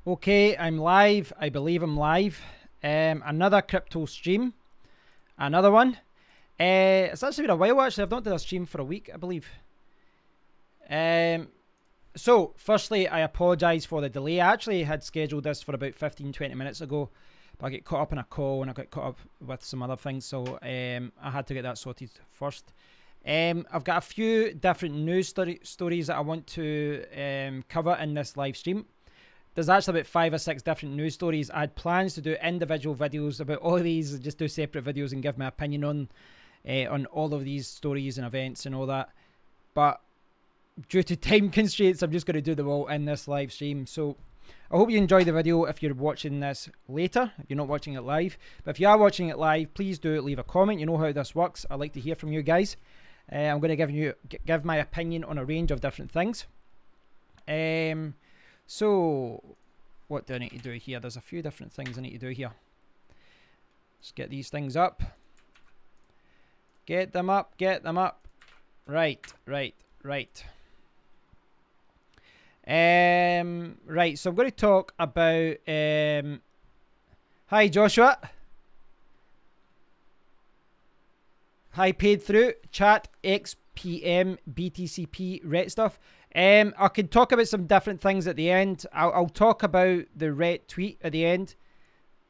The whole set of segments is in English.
Okay, I'm live. I believe I'm live. Another crypto stream. Another one. It's actually been a while actually. I've not done a stream for a week, I believe. So, firstly, I apologise for the delay. I actually had scheduled this for about 15-20 minutes ago, but I got caught up in a call and I got caught up with some other things, so I had to get that sorted first. I've got a few different news stories that I want to cover in this live stream. There's actually about 5 or 6 different news stories. I had plans to do individual videos about all of these, just do separate videos and give my opinion on all of these stories and events and all that. But due to time constraints, I'm just going to do them all in this live stream. So I hope you enjoy the video if you're watching this later, if you're not watching it live. But if you are watching it live, please do leave a comment. You know how this works. I'd like to hear from you guys. I'm going to give my opinion on a range of different things. So, what do I need to do here? There's a few different things I need to do here. Let's get these things up. Get them up, get them up. Right. Right, so I'm going to talk about... Hi, Joshua. Hi, paid through. Chat, XPM, BTCP, RET stuff. I could talk about some different things at the end. I'll talk about the RET tweet at the end.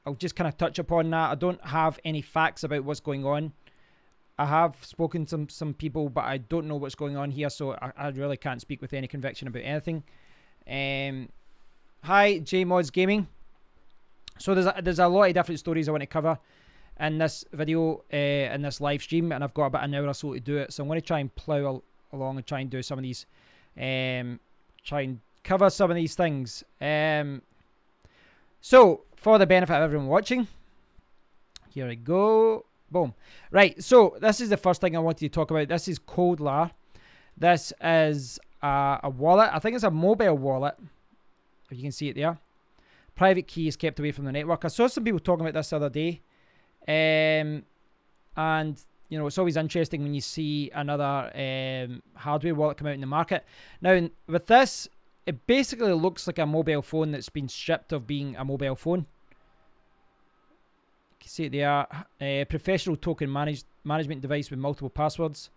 I'll just kind of touch upon that. I don't have any facts about what's going on. I have spoken to some people, but I don't know what's going on here, so I really can't speak with any conviction about anything. Hi, JMods Gaming. So there's a lot of different stories I want to cover in this video, in this live stream, and I've got about an hour or so to do it. So I'm going to try and plow along and try and do some of these. Try and cover some of these things. So for the benefit of everyone watching, here we go. Boom. Right, so this is the first thing I wanted to talk about. This is CodeLar. This is a wallet. I think it's a mobile wallet, if you can see it there. Private key is kept away from the network. I saw some people talking about this the other day. And you know, it's always interesting when you see another hardware wallet come out in the market. Now, with this, it basically looks like a mobile phone that's been stripped of being a mobile phone. You can see it there. Professional token management device with multiple passwords.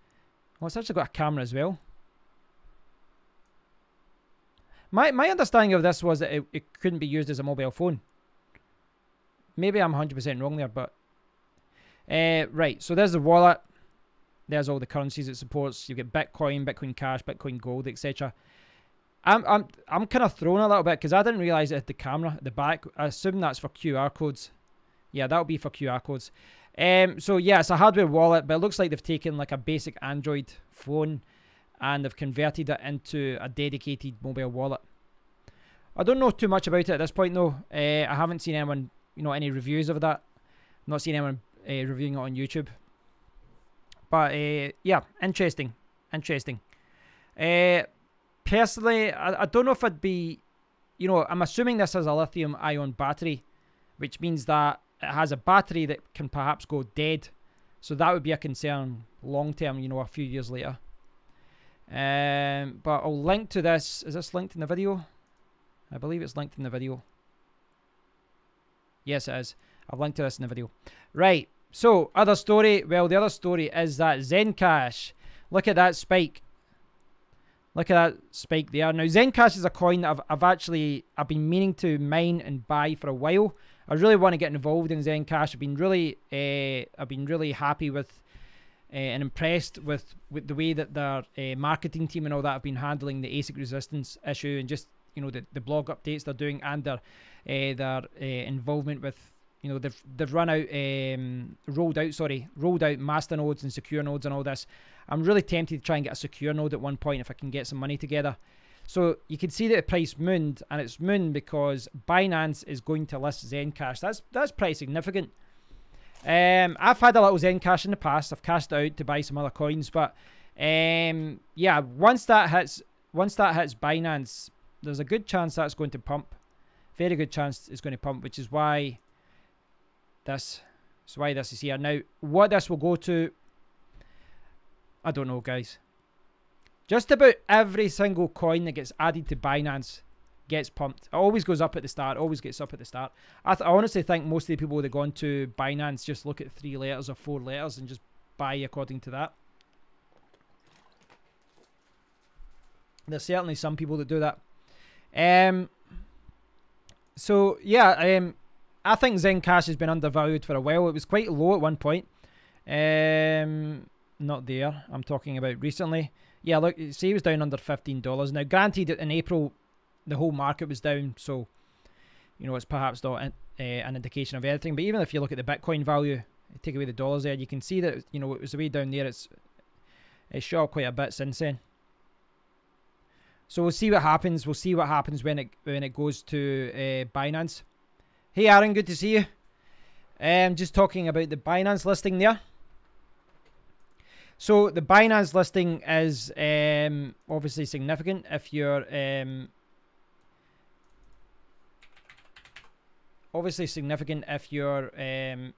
Oh, it's actually got a camera as well. My understanding of this was that it couldn't be used as a mobile phone. Maybe I'm 100% wrong there, but... right, so there's the wallet. There's all the currencies it supports. You get Bitcoin, Bitcoin Cash, Bitcoin Gold, etc. I'm kind of thrown a little bit because I didn't realize it had the camera at the back. I assume that's for QR codes. Yeah, that'll be for QR codes. So yeah, it's a hardware wallet, but it looks like they've taken like a basic Android phone and they've converted it into a dedicated mobile wallet. I don't know too much about it at this point though. I haven't seen anyone, any reviews of that. I'm not seen anyone reviewing it on YouTube. But yeah, interesting. Personally, I don't know if I'd be, I'm assuming this has a lithium ion battery, which means that it has a battery that can perhaps go dead. So that would be a concern long term, a few years later. But I'll link to this. Is this linked in the video? I believe it's linked in the video. Yes, it is. I've linked to this in the video. Right. So, other story. Well, the other story is that ZenCash. Look at that spike. Look at that spike there. Now, ZenCash is a coin that I've been meaning to mine and buy for a while. I really want to get involved in ZenCash. I've been really happy with and impressed with the way that their marketing team and all that have been handling the ASIC resistance issue, and just the blog updates they're doing, and their involvement with they've rolled out master nodes and secure nodes and all this. I'm really tempted to try and get a secure node at one point if I can get some money together. So you can see that the price mooned, and it's mooned because Binance is going to list ZenCash. That's pretty significant. I've had a little ZenCash in the past. I've cashed it out to buy some other coins, but yeah, once that hits Binance, there's a good chance that's going to pump. Very good chance it's going to pump, which is why this is here. Now, what this will go to, I don't know, guys. Just about every single coin that gets added to Binance gets pumped. It always goes up at the start, always gets up at the start. I honestly think most of the people that go on to Binance just look at 3 letters or 4 letters and just buy according to that. There's certainly some people that do that. So yeah, I think ZenCash has been undervalued for a while. It was quite low at one point. Not there. I'm talking about recently. Yeah, look, see, it was down under $15. Now, granted, in April, the whole market was down, so you know it's perhaps not an indication of anything. But even if you look at the Bitcoin value, take away the dollars there, you can see that you know it was way down there. It's shot up quite a bit since then. So we'll see what happens. We'll see what happens when it goes to Binance. Hey Aaron, good to see you. Just talking about the Binance listing there. So the Binance listing is obviously significant if you're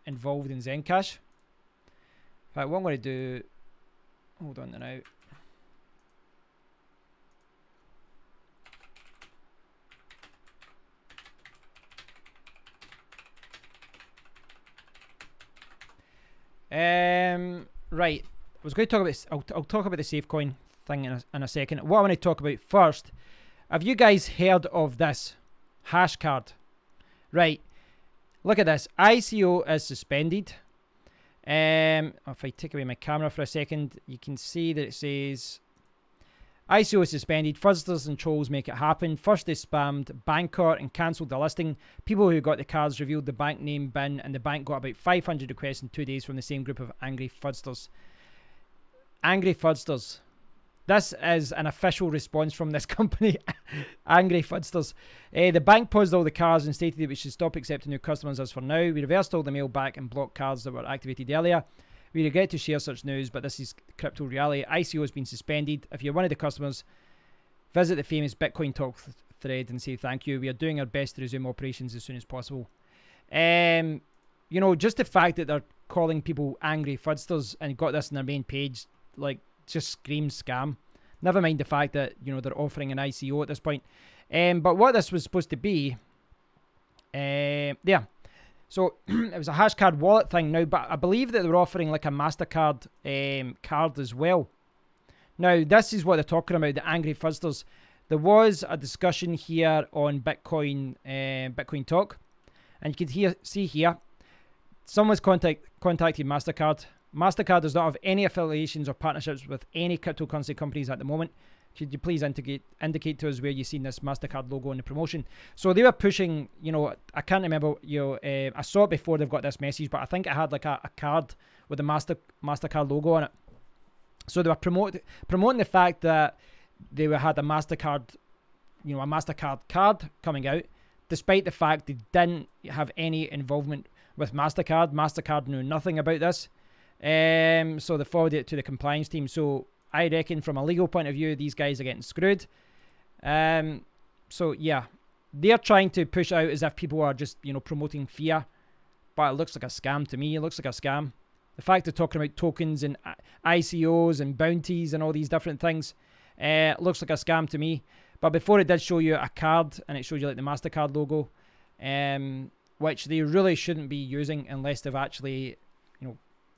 involved in ZenCash. In fact, what I'm going to do, hold on now. Right, I was going to talk about I'll talk about the SafeCoin thing in a second. What I want to talk about first, have you guys heard of this hash card? Right, look at this. ICO is suspended. If I take away my camera for a second, you can see that it says ICO is suspended. Fraudsters and trolls make it happen. First they spammed Banker and cancelled the listing. People who got the cards revealed the bank name bin, and the bank got about 500 requests in 2 days from the same group of angry fraudsters. Angry fraudsters. This is an official response from this company. Angry fraudsters. The bank paused all the cards and stated that we should stop accepting new customers as for now. We reversed all the mail back and blocked cards that were activated earlier. We regret to share such news, but this is crypto reality. ICO has been suspended. If you're one of the customers, visit the famous Bitcoin Talk thread and say thank you. We are doing our best to resume operations as soon as possible. You know, just the fact that they're calling people angry fraudsters and got this on their main page, like, just screams scam. Never mind the fact that, you know, they're offering an ICO at this point. But what this was supposed to be, yeah. So it was a hashcard wallet thing now, but I believe that they were offering like a MasterCard card as well. Now, this is what they're talking about, the angry fraudsters. There was a discussion here on Bitcoin Talk, and you can see here, someone's contacted MasterCard. MasterCard does not have any affiliations or partnerships with any cryptocurrency companies at the moment. Could you please indicate to us where you've seen this MasterCard logo in the promotion? So they were pushing, you know, I can't remember, you know, I saw it before they've got this message, but I think it had like a card with the MasterCard logo on it. So they were promoting the fact that they had a MasterCard, you know, a MasterCard card coming out, despite the fact they didn't have any involvement with MasterCard. MasterCard knew nothing about this. So they forwarded it to the compliance team. So I reckon from a legal point of view, these guys are getting screwed. So yeah, they're trying to push out as if people are just, you know, promoting fear, but it looks like a scam to me. It looks like a scam. The fact they're talking about tokens and ICOs and bounties and all these different things, looks like a scam to me. But before it did show you a card, and it showed you like the MasterCard logo, which they really shouldn't be using unless they've actually, you know,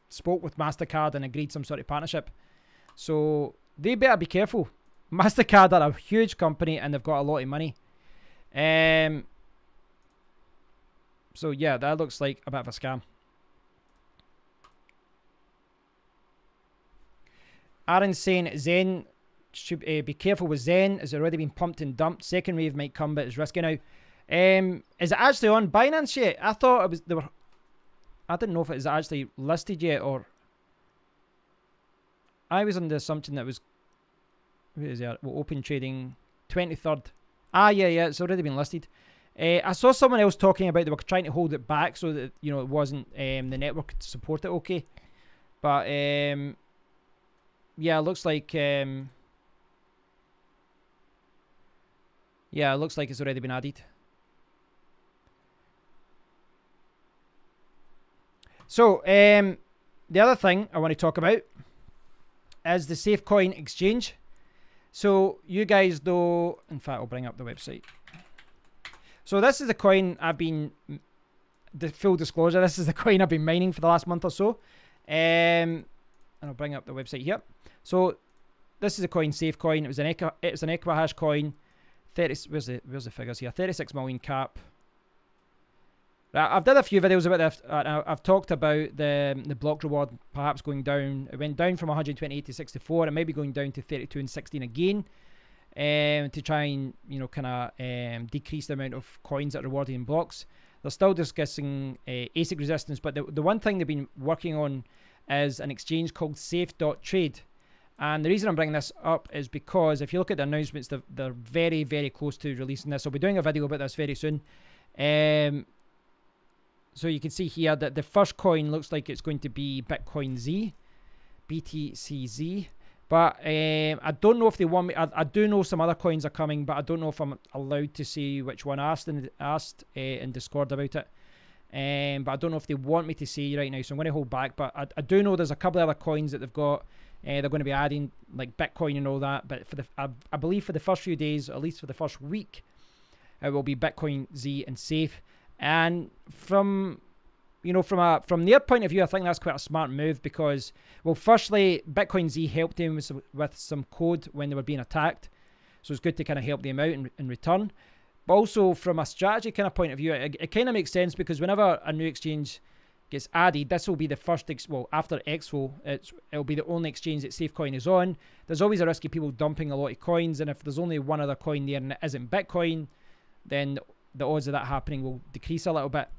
spoke with MasterCard and agreed some sort of partnership. So they better be careful. MasterCard are a huge company and they've got a lot of money. So yeah, that looks like a bit of a scam. Aaron's saying Zen should be careful with Zen. It's already been pumped and dumped. Second wave might come, but it's risky now. Is it actually on Binance yet? I thought it was. I didn't know if it is actually listed yet, or I was under the assumption that it was. Where is it? Well, open trading 23rd. Ah, yeah, it's already been listed. I saw someone else talking about they were trying to hold it back so that, you know, it wasn't the network could support it okay. But yeah, it looks like yeah, it looks like it's already been added. So the other thing I want to talk about is the SafeCoin exchange. So you guys know, in fact, I'll bring up the website. So this is the coin I've been, the full disclosure, this is the coin I've been mining for the last month or so. And I'll bring up the website here. So this is a coin, SafeCoin. It's an Equihash coin. 30, where's the figures here? 36 million cap. I've done a few videos about this. I've talked about the block reward perhaps going down. It went down from 128 to 64. It might be going down to 32 and 16 again, to try and, you know, kind of decrease the amount of coins that are rewarded in blocks. They're still discussing ASIC resistance, but the one thing they've been working on is an exchange called Safe.Trade. And the reason I'm bringing this up is because if you look at the announcements, they're very, very close to releasing this. I'll be doing a video about this very soon. So you can see here that the first coin looks like it's going to be Bitcoin Z, BTCZ. But I don't know if they want me. I do know some other coins are coming, but I don't know if I'm allowed to say which one. I asked in Discord about it. But I don't know if they want me to say right now, so I'm going to hold back. But I do know there's a couple of other coins that they've got. They're going to be adding, like Bitcoin and all that. But for I believe for the first few days, or at least for the first week, it will be Bitcoin Z and Safe. And from their point of view, I think that's quite a smart move because, well, firstly, Bitcoin Z helped them with some code when they were being attacked. So it's good to kind of help them out in return. But also from a strategy kind of point of view, it kind of makes sense because whenever a new exchange gets added, this will be the first, after Exfo, it'll be the only exchange that SafeCoin is on. There's always a risk of people dumping a lot of coins, and if there's only one other coin there and it isn't Bitcoin, then the odds of that happening will decrease a little bit.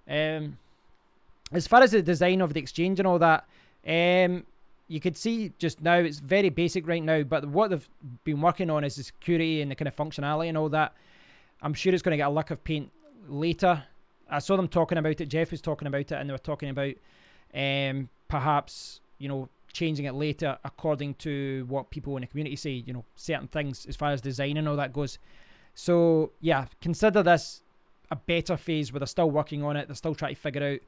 As far as the design of the exchange and all that, you could see just now it's very basic right now, but what they've been working on is the security and the kind of functionality and all that. I'm sure it's going to get a lick of paint later. I saw them talking about it. Jeff was talking about it, and they were talking about perhaps, you know, changing it later according to what people in the community say, you know, certain things as far as design and all that goes. So yeah, consider this a beta phase where they're still working on it. They're still trying to figure out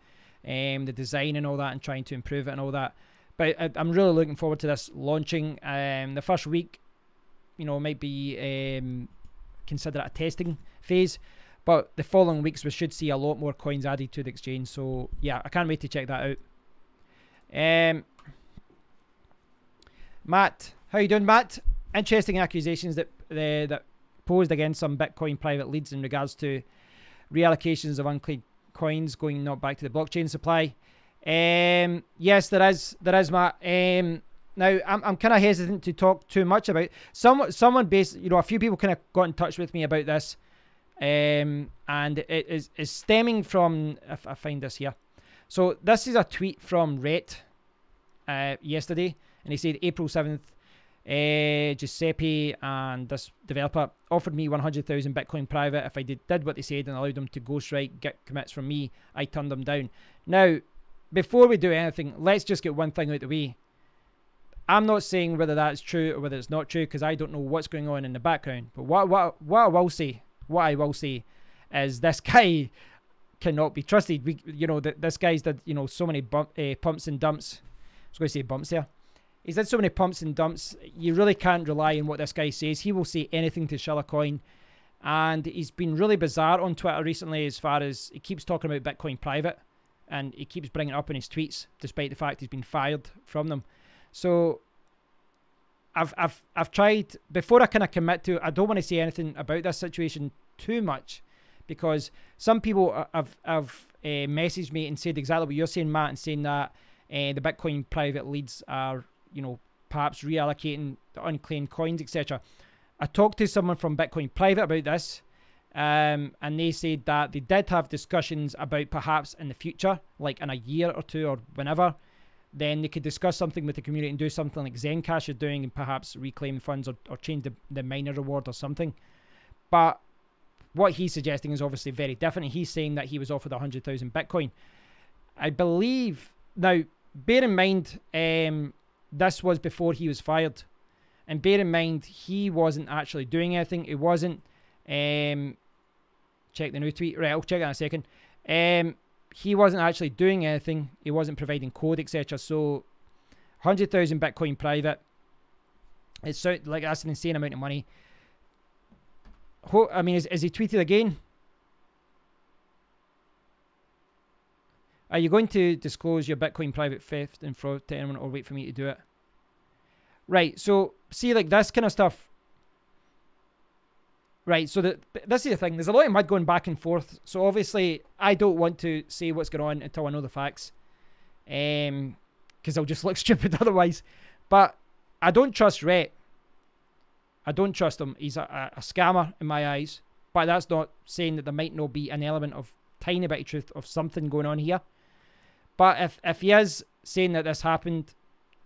the design and all that and trying to improve it and all that. But I'm really looking forward to this launching. The first week, you know, might be consider it a testing phase, but the following weeks we should see a lot more coins added to the exchange. So yeah, I can't wait to check that out. Matt, how you doing, Matt? Interesting accusations that posed against some Bitcoin private leads in regards to reallocations of unclaimed coins going not back to the blockchain supply. Yes, there is, Matt. Now I'm kind of hesitant to talk too much about someone based, you know, a few people kind of got in touch with me about this, and it is stemming from, if I find this here. So this is a tweet from Rhett yesterday, and he said April 7th, Giuseppe and this developer offered me 100,000 Bitcoin private if I did what they said and allowed them to ghostwrite get commits from me. I turned them down. Now, before we do anything, let's just get one thing out of the way. I'm not saying whether that's true or whether it's not true because I don't know what's going on in the background. But what I will say is this guy cannot be trusted. This guy's did, you know, so many pumps and dumps. I was going to say bumps there. He's did so many pumps and dumps. You really can't rely on what this guy says. He will say anything to shill a coin. And he's been really bizarre on Twitter recently as far as he keeps talking about Bitcoin private. And he keeps bringing it up in his tweets, despite the fact he's been fired from them. So I've tried, before I kind of commit to it, I don't want to say anything about this situation too much. Because some people have messaged me and said exactly what you're saying, Matt, and saying that the Bitcoin private leads are, you know, perhaps reallocating the unclaimed coins, etc. I talked to someone from Bitcoin private about this, and they said that they did have discussions about perhaps in the future, like in a year or two or whenever, then they could discuss something with the community and do something like ZenCash are doing and perhaps reclaim funds or change the miner reward or something. But what he's suggesting is obviously very different. He's saying that he was offered 100,000 Bitcoin. I believe, now bear in mind, this was before he was fired. And bear in mind, he wasn't actually doing anything. It wasn't, check the new tweet. Right, I'll check it in a second. He wasn't actually doing anything. He wasn't providing code, etc. So 100,000 Bitcoin private. It's so, like, that's an insane amount of money. I mean, is he tweeted again? Are you going to disclose your Bitcoin private theft and fraud to anyone, or wait for me to do it? Right, so see, like, this kind of stuff. Right, so this is the thing. There's a lot of mud going back and forth. So obviously, I don't want to say what's going on until I know the facts. Because I'll just look stupid otherwise. But I don't trust Rhett. I don't trust him. He's a scammer in my eyes. But that's not saying that there might not be an element of tiny bit of truth of something going on here. But if he is saying that this happened,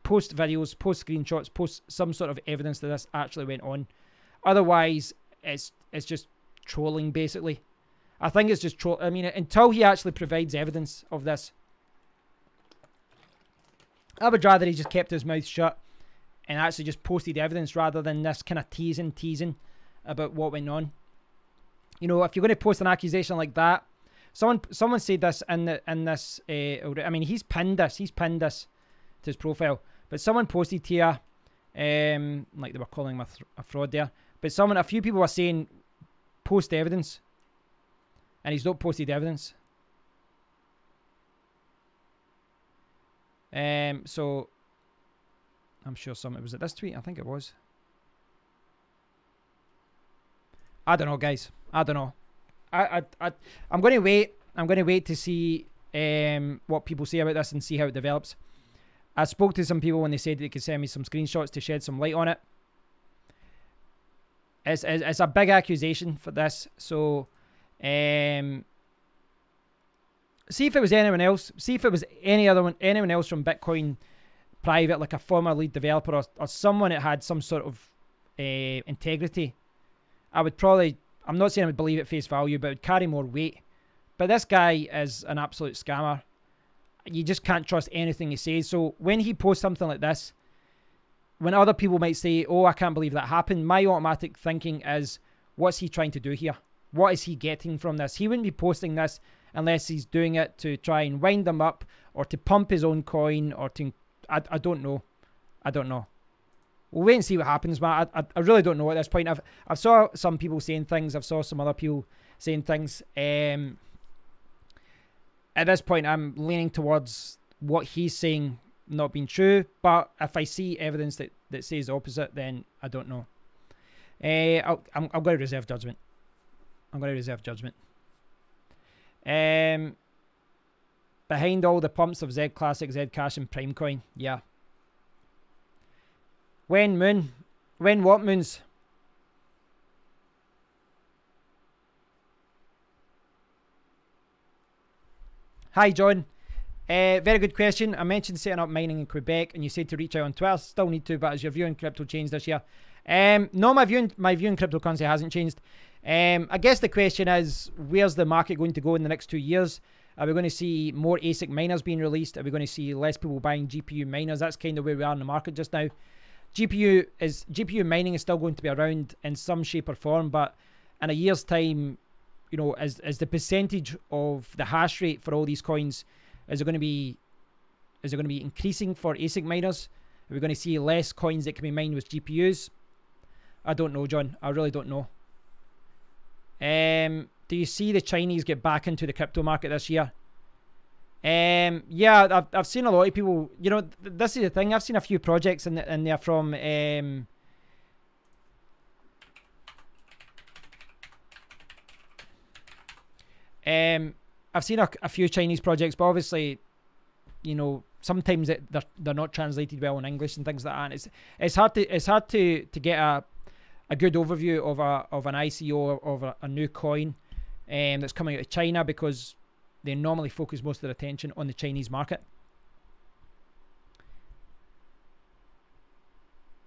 post videos, post screenshots, post some sort of evidence that this actually went on. Otherwise, it's just trolling, basically. I think it's just troll. I mean, until he actually provides evidence of this, I would rather he just kept his mouth shut and actually just posted evidence rather than this kind of teasing about what went on. You know, if you're going to post an accusation like that, someone said this in this. I mean, he's pinned this to his profile, but someone posted here, like they were calling him a fraud there. But a few people were saying post evidence, and he's not posted evidence. So I'm sure was it this tweet? I think it was. I don't know, guys. I don't know. I'm going to wait. I'm going to wait to see what people say about this and see how it develops. I spoke to some people and they said they could send me some screenshots to shed some light on it. It's a big accusation for this. So, see if it was anyone else. See if it was anyone else from Bitcoin Private, like a former lead developer or someone that had some sort of integrity. I would probably, I'm not saying I would believe it face value, but it would carry more weight. But this guy is an absolute scammer. You just can't trust anything he says. So when he posts something like this, when other people might say, oh, I can't believe that happened, my automatic thinking is, what's he trying to do here? What is he getting from this? He wouldn't be posting this unless he's doing it to try and wind them up or to pump his own coin or to, I don't know. I don't know. We'll wait and see what happens, man. I really don't know at this point. I've saw some people saying things. I've saw some other people saying things. At this point, I'm leaning towards what he's saying not being true. But if I see evidence that says the opposite, then I don't know. I'm going to reserve judgment. Behind all the pumps of Z Classic, ZenCash and Primecoin. Yeah. When, Moon? When what, Moons? Hi, John. Very good question. I mentioned setting up mining in Quebec, and you said to reach out on Twitter. Still need to, but has your view on crypto changed this year? No, my view on cryptocurrency hasn't changed. I guess the question is, where's the market going to go in the next 2 years? Are we going to see more ASIC miners being released? Are we going to see less people buying GPU miners? That's kind of where we are in the market just now. GPU mining is still going to be around in some shape or form, but in a year's time, you know, as the percentage of the hash rate for all these coins, is it going to be increasing for ASIC miners? Are we going to see less coins that can be mined with GPUs? I don't know, John. I really don't know. Do you see the Chinese get back into the crypto market this year? Yeah, I've seen a lot of people. You know, this is the thing. I've seen a few projects in there from. I've seen a few Chinese projects, but obviously, you know, sometimes they're not translated well in English and things like that. And it's hard to get a good overview of an ICO of a new coin that's coming out of China, because they normally focus most of their attention on the Chinese market.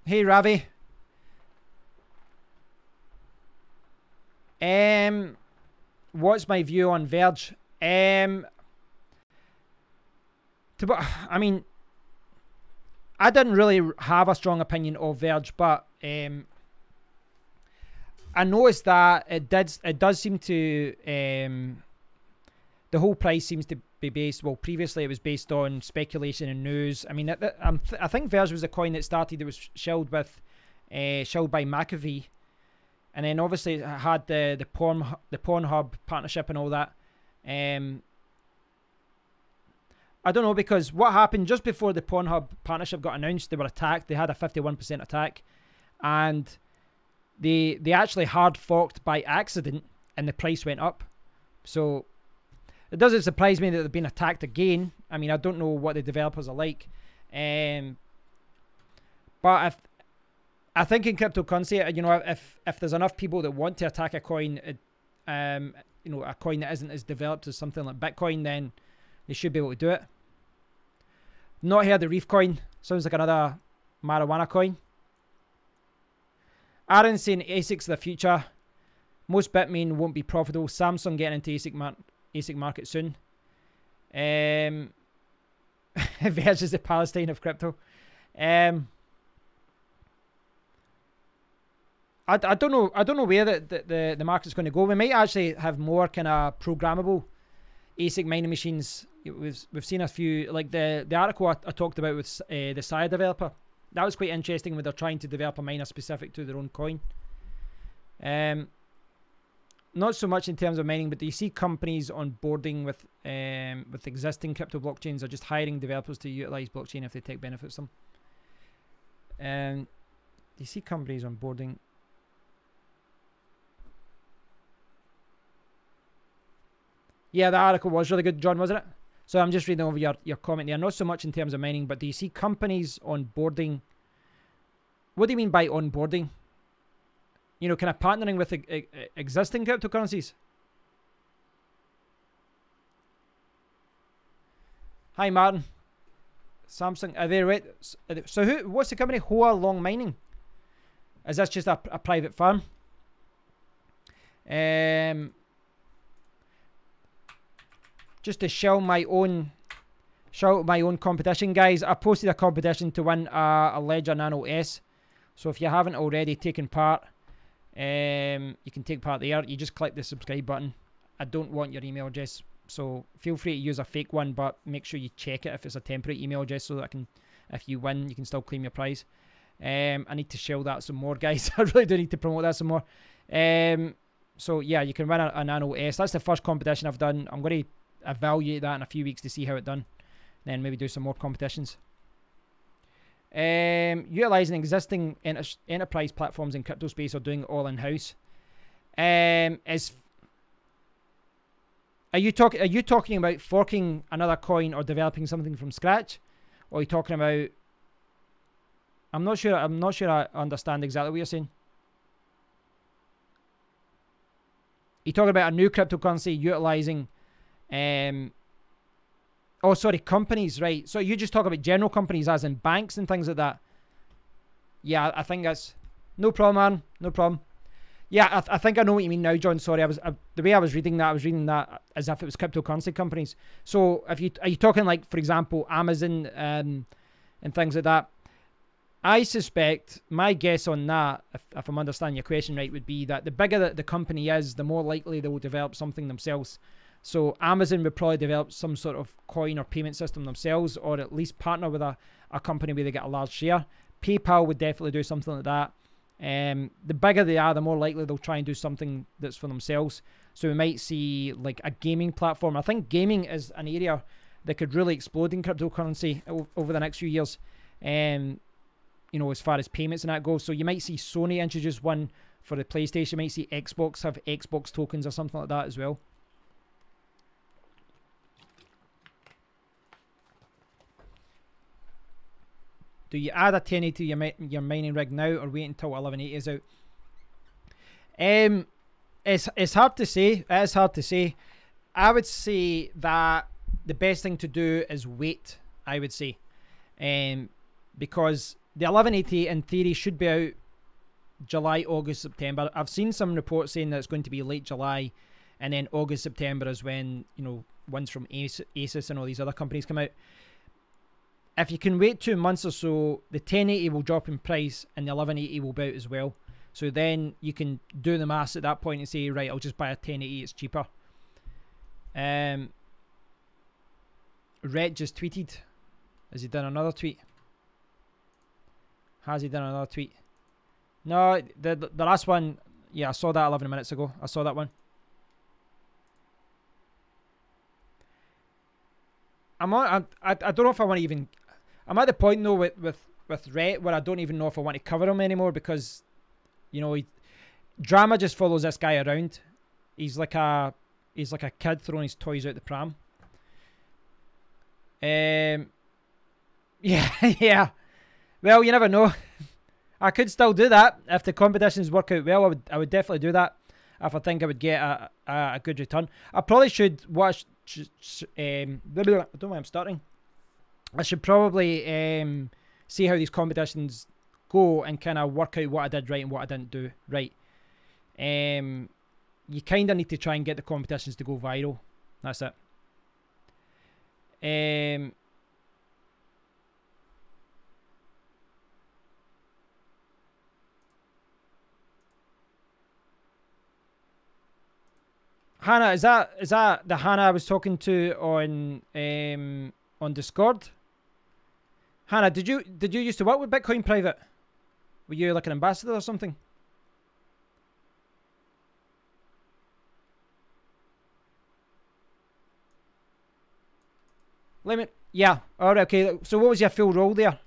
Hey, Ravi. What's my view on Verge? I mean, I didn't really have a strong opinion of Verge, but I noticed that it does seem to the whole price seems to be based, well, previously it was based on speculation and news. I mean, I think Verge was a coin that started, it was shelled with shelled by McAfee, and then obviously it had the Pornhub partnership and all that. I don't know, because what happened just before the Pornhub partnership got announced, they were attacked. They had a 51% attack, and they actually hard forked by accident, and the price went up. So it doesn't surprise me that they've been attacked again. I mean, I don't know what the developers are like, but I think in cryptocurrency, you know, if there's enough people that want to attack a coin, you know, a coin that isn't as developed as something like Bitcoin, then they should be able to do it. Not heard the Reef coin. Sounds like another marijuana coin. Aaron's saying ASIC's the future. Most Bitmain won't be profitable. Samsung getting into ASIC market soon. Versus the Palestine of crypto. I don't know. I don't know where the market's going to go. We might actually have more kind of programmable ASIC mining machines. We've seen a few, like the article I talked about with the Saya developer. That was quite interesting when they're trying to develop a miner specific to their own coin. Not so much in terms of mining, but do you see companies onboarding with existing crypto blockchains, or just hiring developers to utilize blockchain if they take benefits of them? Do you see companies onboarding? Yeah, the article was really good, John, wasn't it? So I'm just reading over your comment there. Not so much in terms of mining, but do you see companies onboarding? What do you mean by onboarding? You know, kind of partnering with existing cryptocurrencies? Hi, Martin. Samsung, are they right? So what's the company? Hoa Long Mining? Is this just a private firm? Just to shout my own competition, guys. I posted a competition to win a Ledger Nano S. So if you haven't already taken part, you can take part there. You just click the subscribe button. I don't want your email address, so feel free to use a fake one, but make sure you check it if it's a temporary email address, so that if you win, you can still claim your prize. I need to shell that some more, guys. I really do need to promote that some more. So yeah, you can win a Nano S. That's the first competition I've done. I'm going to evaluate that in a few weeks to see how it done, then maybe do some more competitions. Utilizing existing enterprise platforms in crypto space or doing it all in-house. Are you talking about forking another coin or developing something from scratch? Or are you talking about, I'm not sure I understand exactly what you're saying. You're talking about a new cryptocurrency utilizing oh, sorry, companies, right? So you just talk about general companies as in banks and things like that. Yeah, I think that's no problem, man. No problem. Yeah, I think I know what you mean now, John. Sorry, the way I was reading that as if it was cryptocurrency companies. So are you talking like, for example, Amazon and things like that? I suspect, my guess on that, if I'm understanding your question right, would be that the bigger the company is, the more likely they will develop something themselves. So Amazon would probably develop some sort of coin or payment system themselves, or at least partner with a company where they get a large share. PayPal would definitely do something like that. The bigger they are, the more likely they'll try and do something that's for themselves. So we might see like a gaming platform. I think gaming is an area that could really explode in cryptocurrency over the next few years. You know, as far as payments and that goes. So you might see Sony introduce one for the PlayStation. You might see Xbox have Xbox tokens or something like that as well. Do you add a 1080 to your mining rig now, or wait until 1180 is out? It's hard to say. It is hard to say. I would say that the best thing to do is wait, I would say. Because the 1180 in theory should be out July, August, September. I've seen some reports saying that it's going to be late July, and then August, September is when, you know, ones from Asus and all these other companies come out. If you can wait 2 months or so, the 1080 will drop in price and the 1180 will be out as well. So then you can do the maths at that point and say, right, I'll just buy a 1080, it's cheaper. Rhett just tweeted. Has he done another tweet? Has he done another tweet? No, the last one, yeah, I saw that 11 minutes ago. I saw that one. I don't know if I want to even. I'm at the point though with Rhett where I don't even know if I want to cover him anymore because, you know, drama just follows this guy around. He's like a kid throwing his toys out the pram. Yeah, yeah. Well, you never know. I could still do that if the competitions work out well. I would definitely do that if I think I would get a good return. I probably should watch. I don't know why I'm starting. I should probably see how these competitions go and kind of work out what I did right and what I didn't do right. You kind of need to try and get the competitions to go viral. That's it. Hannah, is that the Hannah I was talking to on Discord? Hannah, did you used to work with Bitcoin Private? Were you like an ambassador or something? Let me. Yeah. All right. Okay. So what was your full role there?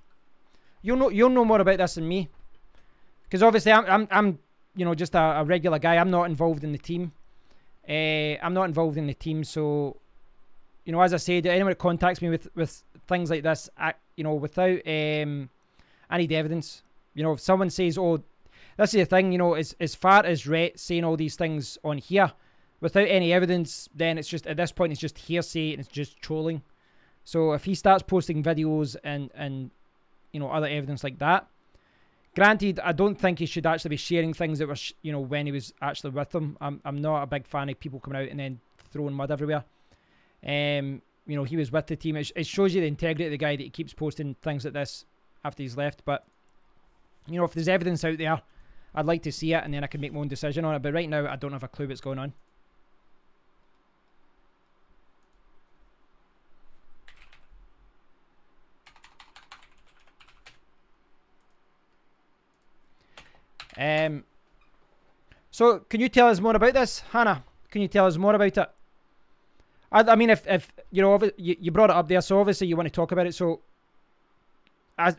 You'll know more about this than me, because obviously I'm you know, just a regular guy. I'm not involved in the team. So, you know, as I said, anyone that contacts me with things like this, you know, without I need evidence. You know, if someone says, oh, this is the thing, you know, as far as Rhett saying all these things on here, without any evidence, then it's just, at this point, it's just hearsay and it's just trolling. So if he starts posting videos and you know, other evidence like that, granted, I don't think he should actually be sharing things that were, you know, when he was actually with them. I'm not a big fan of people coming out and then throwing mud everywhere. You know, he was with the team. It shows you the integrity of the guy that he keeps posting things like this after he's left. But, you know, if there's evidence out there, I'd like to see it and then I can make my own decision on it. But right now, I don't have a clue what's going on. So can you tell us more about this, Hannah? Can you tell us more about it? I mean, if you know, you brought it up there, so obviously you want to talk about it. So,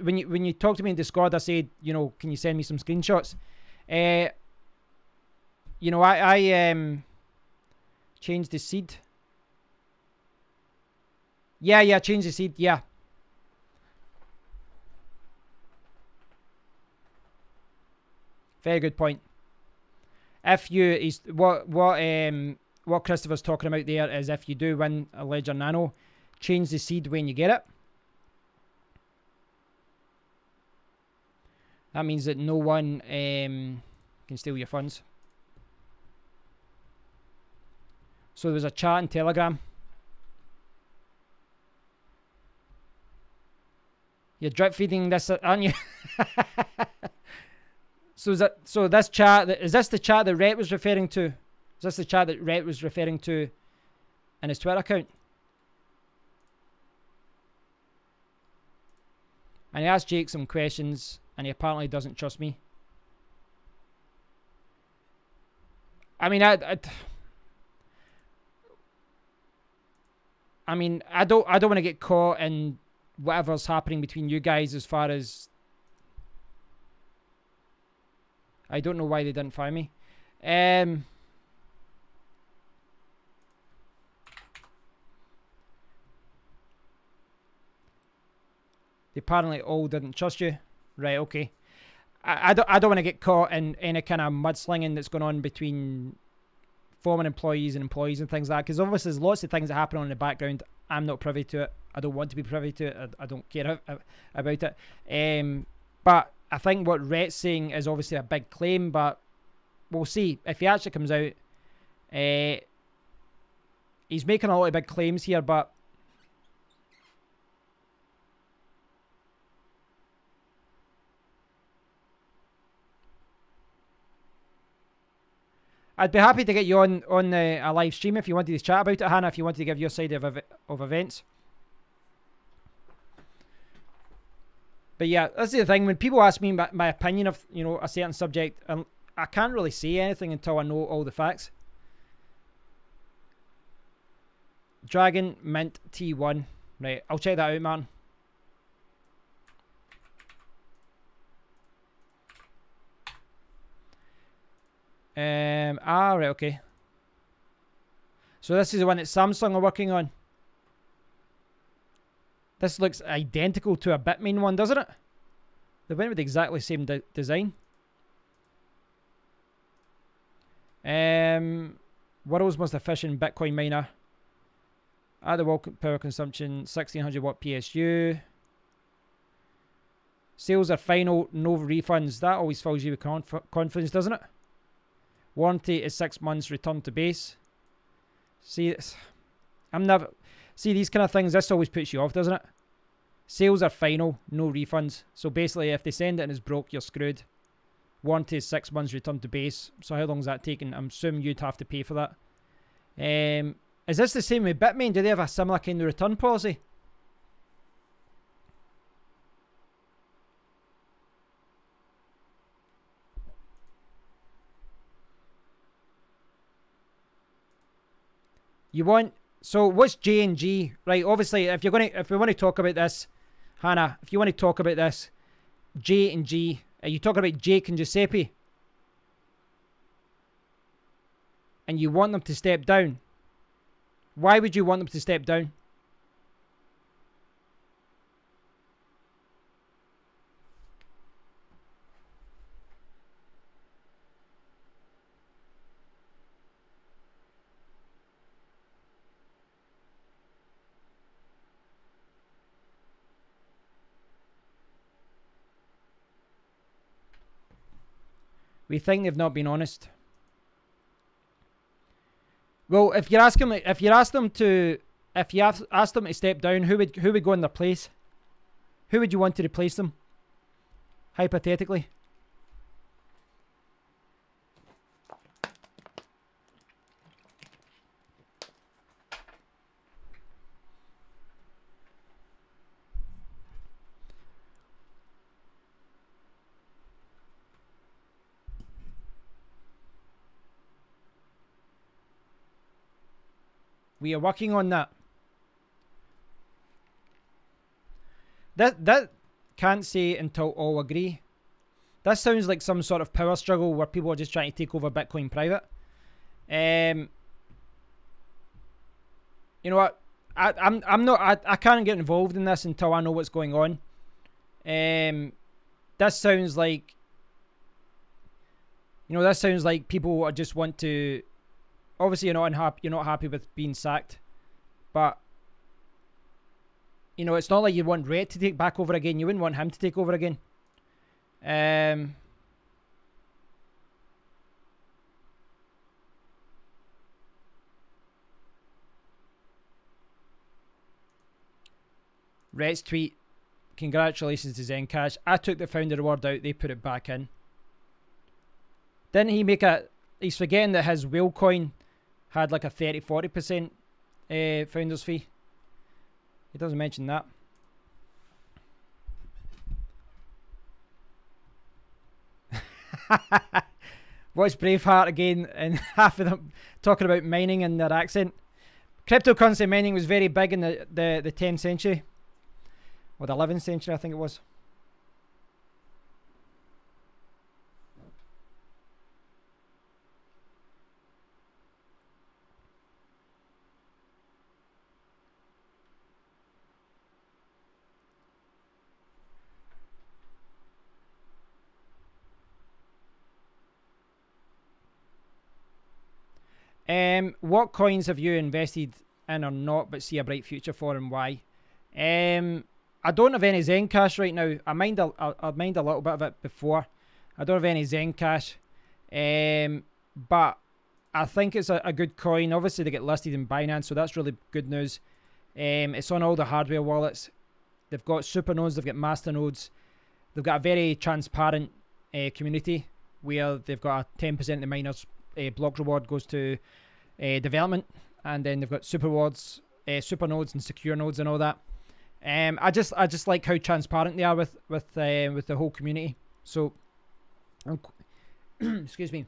when you talked to me in Discord, I said, you know, can you send me some screenshots? You know, I changed the seed. Yeah, change the seed. Yeah. Very good point. If you is what Christopher's talking about there is, if you do win a Ledger Nano, change the seed when you get it. That means that no one can steal your funds. So there's a chat in Telegram. You're drip feeding this, aren't you? So this chat, is this the chat that Rhett was referring to? Is this the chat that Rhett was referring to in his Twitter account? And he asked Jake some questions, and he apparently doesn't trust me. I mean, I don't want to get caught in whatever's happening between you guys as far as. I don't know why they didn't fire me. They apparently all didn't trust you. Right, okay. I don't want to get caught in any kind of mudslinging that's going on between former employees and things like that. Because obviously there's lots of things that happen on in the background. I'm not privy to it. I don't want to be privy to it. I don't care about it. But I think what Rhett's saying is obviously a big claim, but we'll see. If he actually comes out, he's making a lot of big claims here, but I'd be happy to get you on a live stream if you wanted to chat about it, Hannah, if you wanted to give your side of events. But yeah, that's the thing. When people ask me my opinion of, you know, a certain subject, I can't really say anything until I know all the facts. Dragon Mint T1. Right, I'll check that out, man. Right, okay. So this is the one that Samsung are working on. This looks identical to a Bitmain one, doesn't it? They went with the exactly same design. World's most efficient Bitcoin miner. At the world power consumption, 1600 watt PSU. Sales are final, no refunds. That always fills you with confidence, doesn't it? Warranty is 6 months, return to base. See, see these kind of things, this always puts you off, doesn't it? Sales are final, no refunds. So basically, if they send it and it's broke, you're screwed. Warranty is 6 months, return to base. So how long is that taking? I'm assuming you'd have to pay for that. Is this the same with Bitmain? Do they have a similar kind of return policy? You want, so what's J and G? Right, obviously, if we want to talk about this, Hannah, if you want to talk about this, J and G, are you talking about Jake and Giuseppe? And you want them to step down? Why would you want them to step down? We think they've not been honest. Well, if you ask them to step down, who would go in their place? Who would you want to replace them? Hypothetically. We are working on that. That can't say until all agree. That sounds like some sort of power struggle where people are just trying to take over Bitcoin private. You know what? I can't get involved in this until I know what's going on. That sounds like, you know, that sounds like people just want to. Obviously, you're not happy with being sacked, but you know it's not like you want Rhett to take back over again. You wouldn't want him to take over again. Rhett's tweet: "Congratulations to ZenCash. I took the founder reward out. They put it back in." Didn't he make a? He's forgetting that his whale coin had like a 30-40% founder's fee. He doesn't mention that. Watch Braveheart again, and half of them talking about mining in their accent. Cryptocurrency mining was very big in the 10th century. Or the 11th century, I think it was. What coins have you invested in or not but see a bright future for, and why? I don't have any ZenCash right now. I mind a little bit of it before. I don't have any ZenCash. But I think it's a good coin. Obviously they get listed in Binance, so that's really good news. It's on all the hardware wallets. They've got super nodes, they've got master nodes. They've got a very transparent community where they've got a 10% of the miners block reward goes to development, and then they've got super nodes and secure nodes and all that. I just like how transparent they are with the whole community. So, excuse me.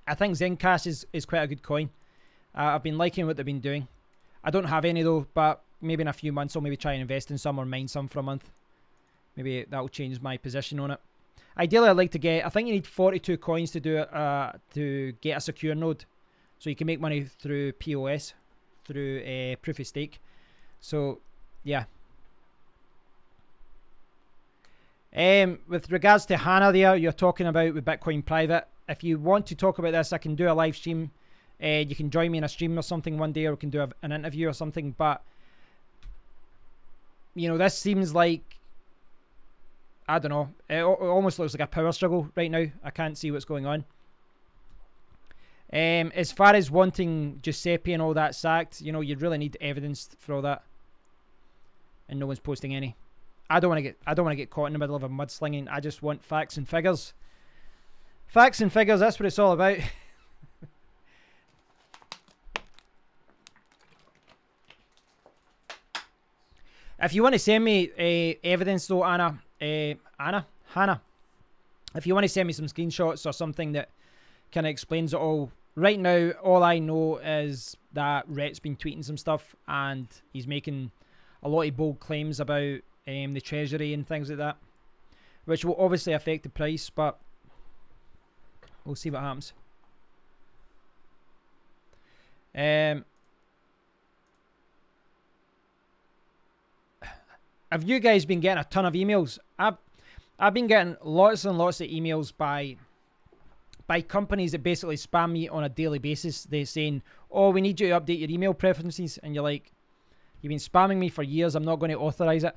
I think ZenCash is quite a good coin. I've been liking what they've been doing. I don't have any though, but maybe in a few months I'll maybe try and invest in some or mine some for a month. Maybe that'll change my position on it. Ideally, I'd like to get. I think you need 42 coins to do it to get a secure node, so you can make money through POS, through proof of stake. So, yeah. With regards to Hannah, there you're talking about with Bitcoin Private. If you want to talk about this, I can do a live stream. You can join me in a stream or something one day, or we can do an interview or something. But you know, this seems like, I don't know. It almost looks like a power struggle right now. I can't see what's going on. As far as wanting Giuseppe and all that sacked, you know, you really need evidence for all that, and no one's posting any. I don't want to get caught in the middle of a mudslinging. I just want facts and figures. Facts and figures. That's what it's all about. If you want to send me evidence, though, Hannah, if you want to send me some screenshots or something that kind of explains it all. Right now, all I know is that Rhett's been tweeting some stuff, and he's making a lot of bold claims about the treasury and things like that, which will obviously affect the price, but we'll see what happens. Have you guys been getting a ton of emails? I've been getting lots and lots of emails by companies that basically spam me on a daily basis. They're saying, oh, we need you to update your email preferences. And you're like, you've been spamming me for years. I'm not going to authorize it.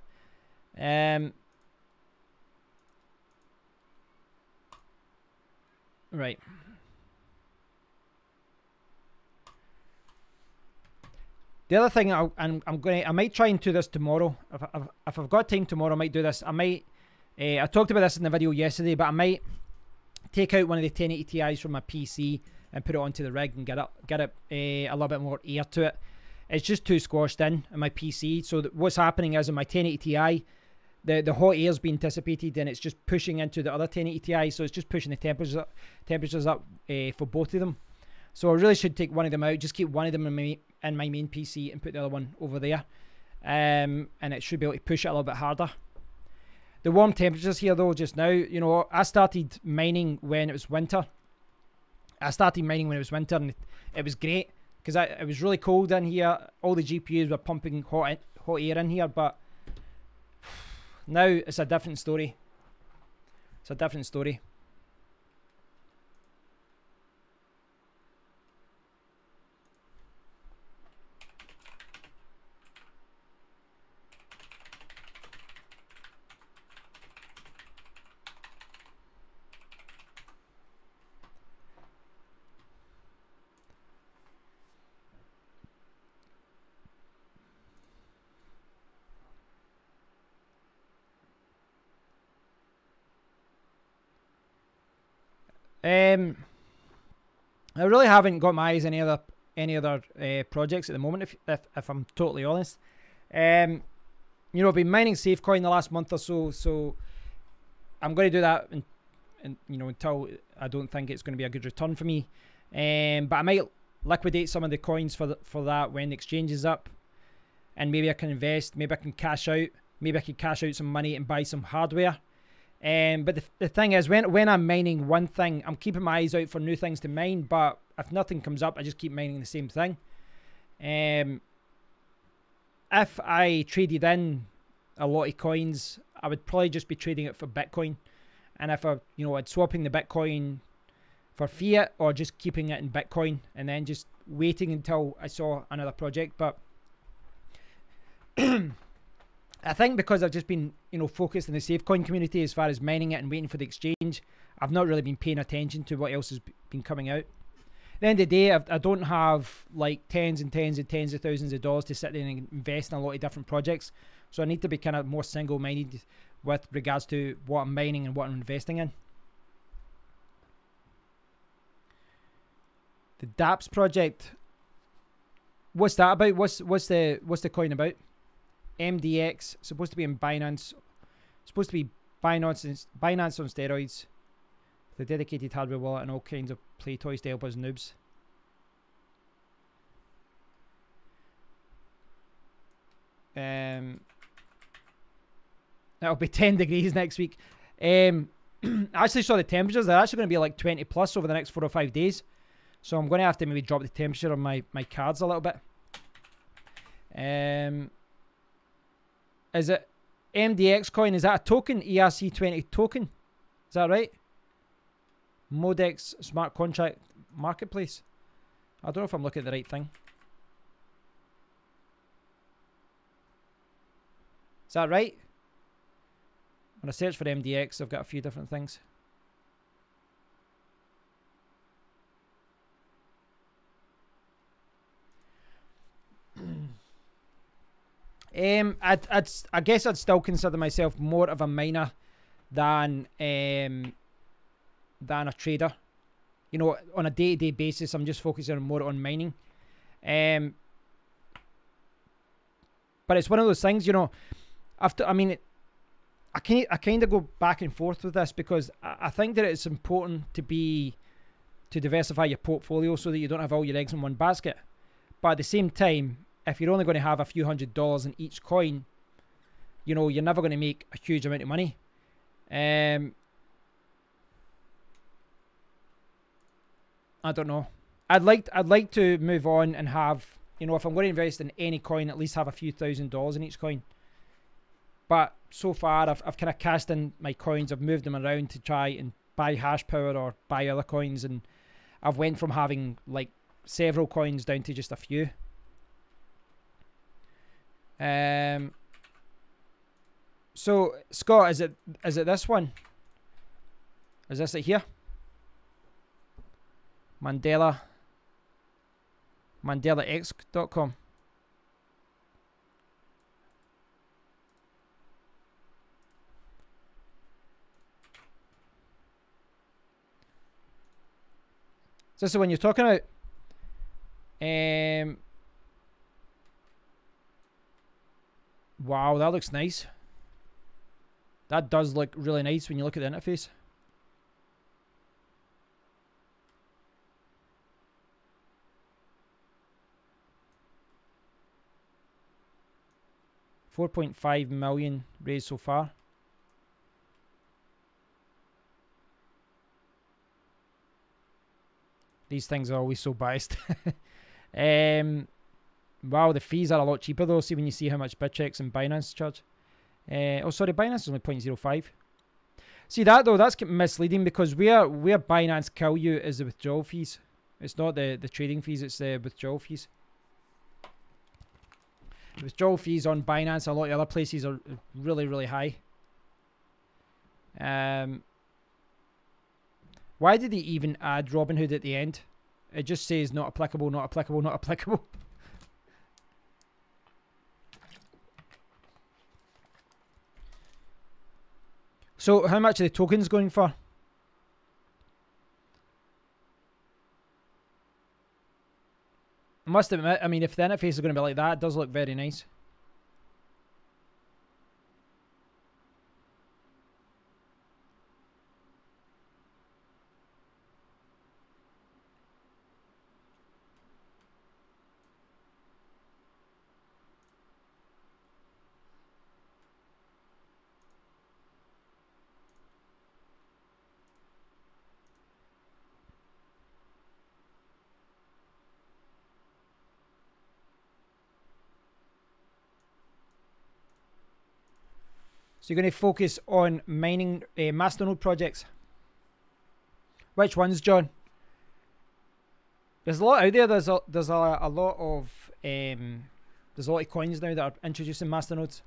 Right. The other thing, I might try and do this tomorrow. If I've got time tomorrow, I might do this. I talked about this in the video yesterday, but I might take out one of the 1080 Ti's from my PC and put it onto the rig and get it a little bit more air to it. It's just too squashed in my PC. So what's happening is in my 1080 Ti, the hot air's being dissipated and it's just pushing into the other 1080 Ti. So it's just pushing the temperatures up for both of them. So I really should take one of them out, just keep one of them in my main PC and put the other one over there. And it should be able to push it a little bit harder. The warm temperatures here though just now, you know, I started mining when it was winter. And it was great because it was really cold in here. All the GPUs were pumping hot air in here, but now it's a different story. It's a different story. I really haven't got my eyes on any other projects at the moment. If I'm totally honest, you know, I've been mining SafeCoin the last month or so, so I'm going to do that, and you know, until I don't think it's going to be a good return for me. But I might liquidate some of the coins for that when the exchange is up, and maybe I can invest. Maybe I can cash out. Maybe I can cash out some money and buy some hardware. But the thing is, when I'm mining one thing, I'm keeping my eyes out for new things to mine, but if nothing comes up, I just keep mining the same thing. If I traded in a lot of coins, I would probably just be trading it for Bitcoin. And if I'd swapping the Bitcoin for fiat, or just keeping it in Bitcoin and then just waiting until I saw another project. But I think because I've just been, focused in the SafeCoin community as far as mining it and waiting for the exchange, I've not really been paying attention to what else has been coming out. At the end of the day, I don't have like tens and tens and tens of thousands of dollars to sit there and invest in a lot of different projects. So I need to be kind of more single-minded with regards to what I'm mining and what I'm investing in. The dApps project. What's that about? What's the coin about? MDX, supposed to be in Binance. Supposed to be Binance on steroids. The dedicated hardware wallet and all kinds of play toys to help us noobs. It'll be 10 degrees next week. I actually saw the temperatures. They're actually going to be like 20 plus over the next 4 or 5 days. So I'm going to have to maybe drop the temperature on my cards a little bit. Is it MDX coin? Is that a token? ERC20 token? Is that right? Modex smart contract marketplace. I don't know if I'm looking at the right thing. Is that right? When I search for MDX, I've got a few different things. I guess I'd still consider myself more of a miner than a trader. You know, on a day-to-day basis, I'm just focusing more on mining. But it's one of those things, you know. I kind of go back and forth with this because I think that it's important to diversify your portfolio so that you don't have all your eggs in one basket. But at the same time, if you're only going to have a few $100s in each coin, you know, you're never going to make a huge amount of money. I don't know. I'd like to move on and have, you know, if I'm going to invest in any coin, at least have a few $1,000s in each coin. But so far, I've kind of cast in my coins. I've moved them around to try and buy HashPower or buy other coins, and I've went from having like several coins down to just a few. So Scott, is it this one? Is this it here? MandelaX.com. Is this the one you're talking about? Wow, that looks nice. That does look really nice when you look at the interface. $4.5 million raised so far. These things are always so biased. Wow, the fees are a lot cheaper though. See when you see how much BitChex and Binance charge. Oh, sorry, Binance is only 0.05. See that though, that's misleading because where Binance kill you is the withdrawal fees. It's not the trading fees, it's the withdrawal fees. The withdrawal fees on Binance, a lot of other places are really, really high. Why did they even add Robinhood at the end? It just says not applicable, not applicable, not applicable. So how much are the tokens going for? I must admit, I mean, if the interface is going to be like that, it does look very nice. So you're going to focus on mining masternode projects. Which ones, John? There's a lot out there. There's a lot of coins now that are introducing masternodes.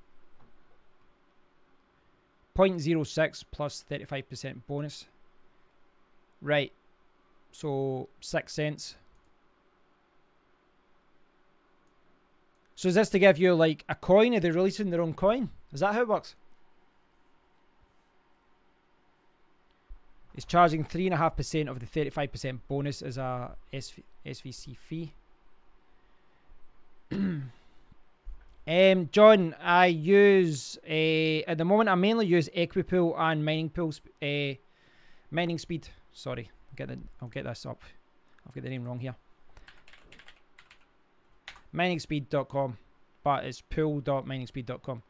0.06 plus 35% bonus. Right. So 6 cents. So is this to give you like a coin? Are they releasing their own coin? Is that how it works? It's charging 3.5% of the 35% bonus as a SVC fee. John, I use at the moment I mainly use Equipool and mining pools, mining speed. Sorry, I'll get this up. I've got the name wrong here. Miningspeed.com, but it's pool.miningspeed.com.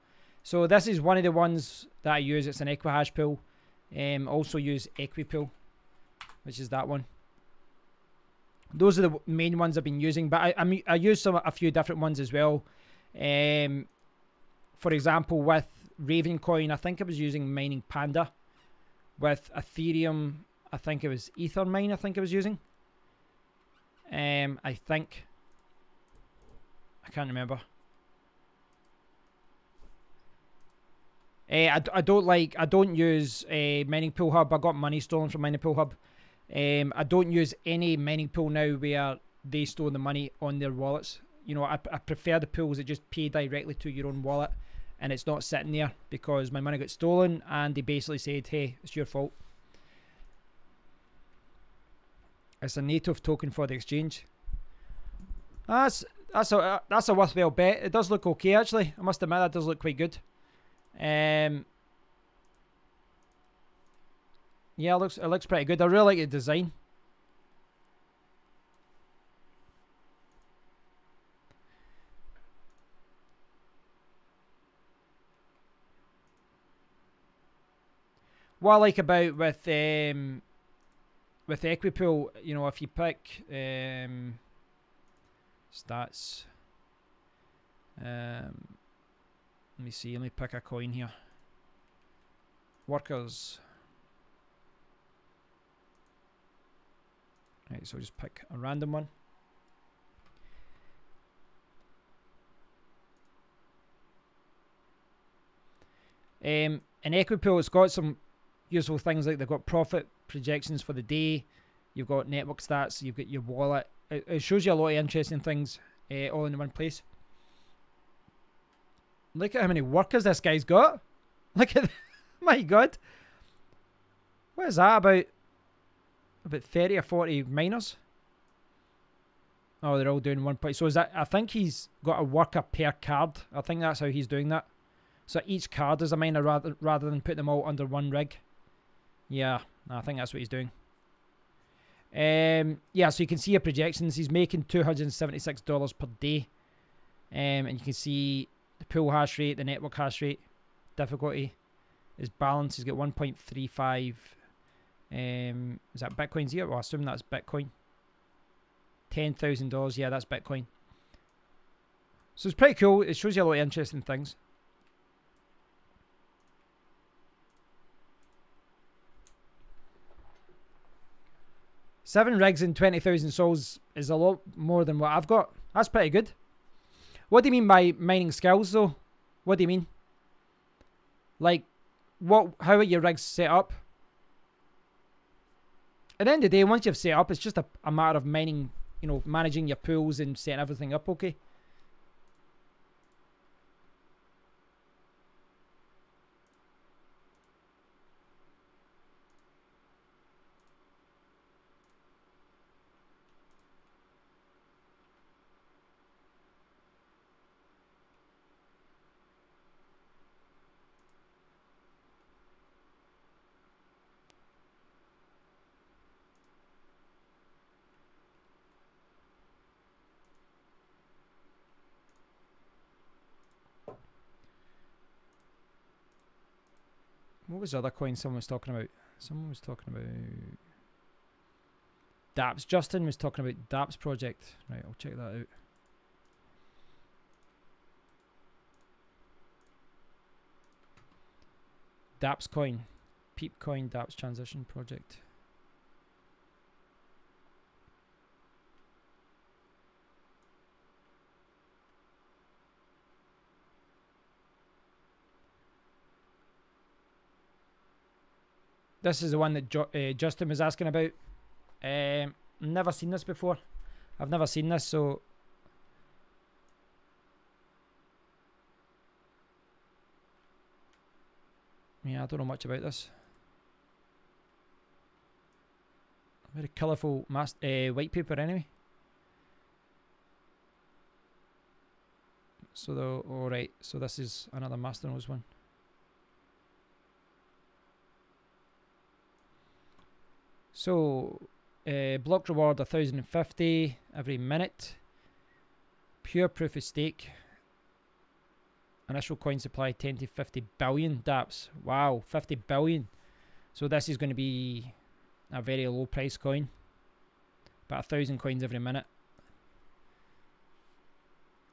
So this is one of the ones that I use. It's an Equihash pool. Also use Equipool, which is that one. Those are the main ones I've been using, but I use a few different ones as well. For example, with Ravencoin, I think I was using Mining Panda. With Ethereum, I think it was Ethermine. I think I was using. I think. I can't remember. I don't use Mining Pool Hub. I got money stolen from Mining Pool Hub. I don't use any mining pool now where they store the money on their wallets. You know, I prefer the pools that just pay directly to your own wallet, and it's not sitting there because my money got stolen and they basically said, hey, it's your fault. It's a native token for the exchange. That's a worthwhile bet. It does look okay actually. I must admit that does look quite good. Yeah, it looks pretty good. I really like the design. What I like about with Equipool, you know, if you pick stats, let me see. Let me pick a coin here. Workers. Right, so just pick a random one. In Equipool, it's got some useful things like they've got profit projections for the day. You've got network stats. You've got your wallet. It shows you a lot of interesting things all in one place. Look at how many workers this guy's got. Look at, my God. What is that about? About 30 or 40 miners. Oh, they're all doing 1 point. So is that? I think he's got a worker per card. I think that's how he's doing that. So each card is a miner rather than put them all under one rig. Yeah, I think that's what he's doing. Yeah, so you can see your projections. He's making $276 per day. And you can see the pool hash rate, the network hash rate, difficulty. His balance, he's got 1.35. Is that Bitcoins here? Well, I assume that's Bitcoin. $10,000. Yeah, that's Bitcoin. So it's pretty cool. It shows you a lot of interesting things. Seven rigs and 20,000 souls is a lot more than what I've got. That's pretty good. What do you mean by mining skills, though? What do you mean? Like, how are your rigs set up? At the end of the day, once you've set up, it's just a matter of mining, you know, managing your pools and setting everything up okay. What was the other coin someone was talking about? Someone was talking about dApps. Justin was talking about dApps project. Right, I'll check that out. dApps coin. PeepCoin dApps transition project. This is the one that Justin was asking about. Never seen this before. I've never seen this, so yeah, I don't know much about this. Very colourful white paper anyway. So the alright, so this is another Masternodes one. So block reward 1,050 every minute. Pure proof of stake. Initial coin supply 10 to 50 billion dApps. Wow, 50 billion. So this is going to be a very low price coin. About 1,000 coins every minute.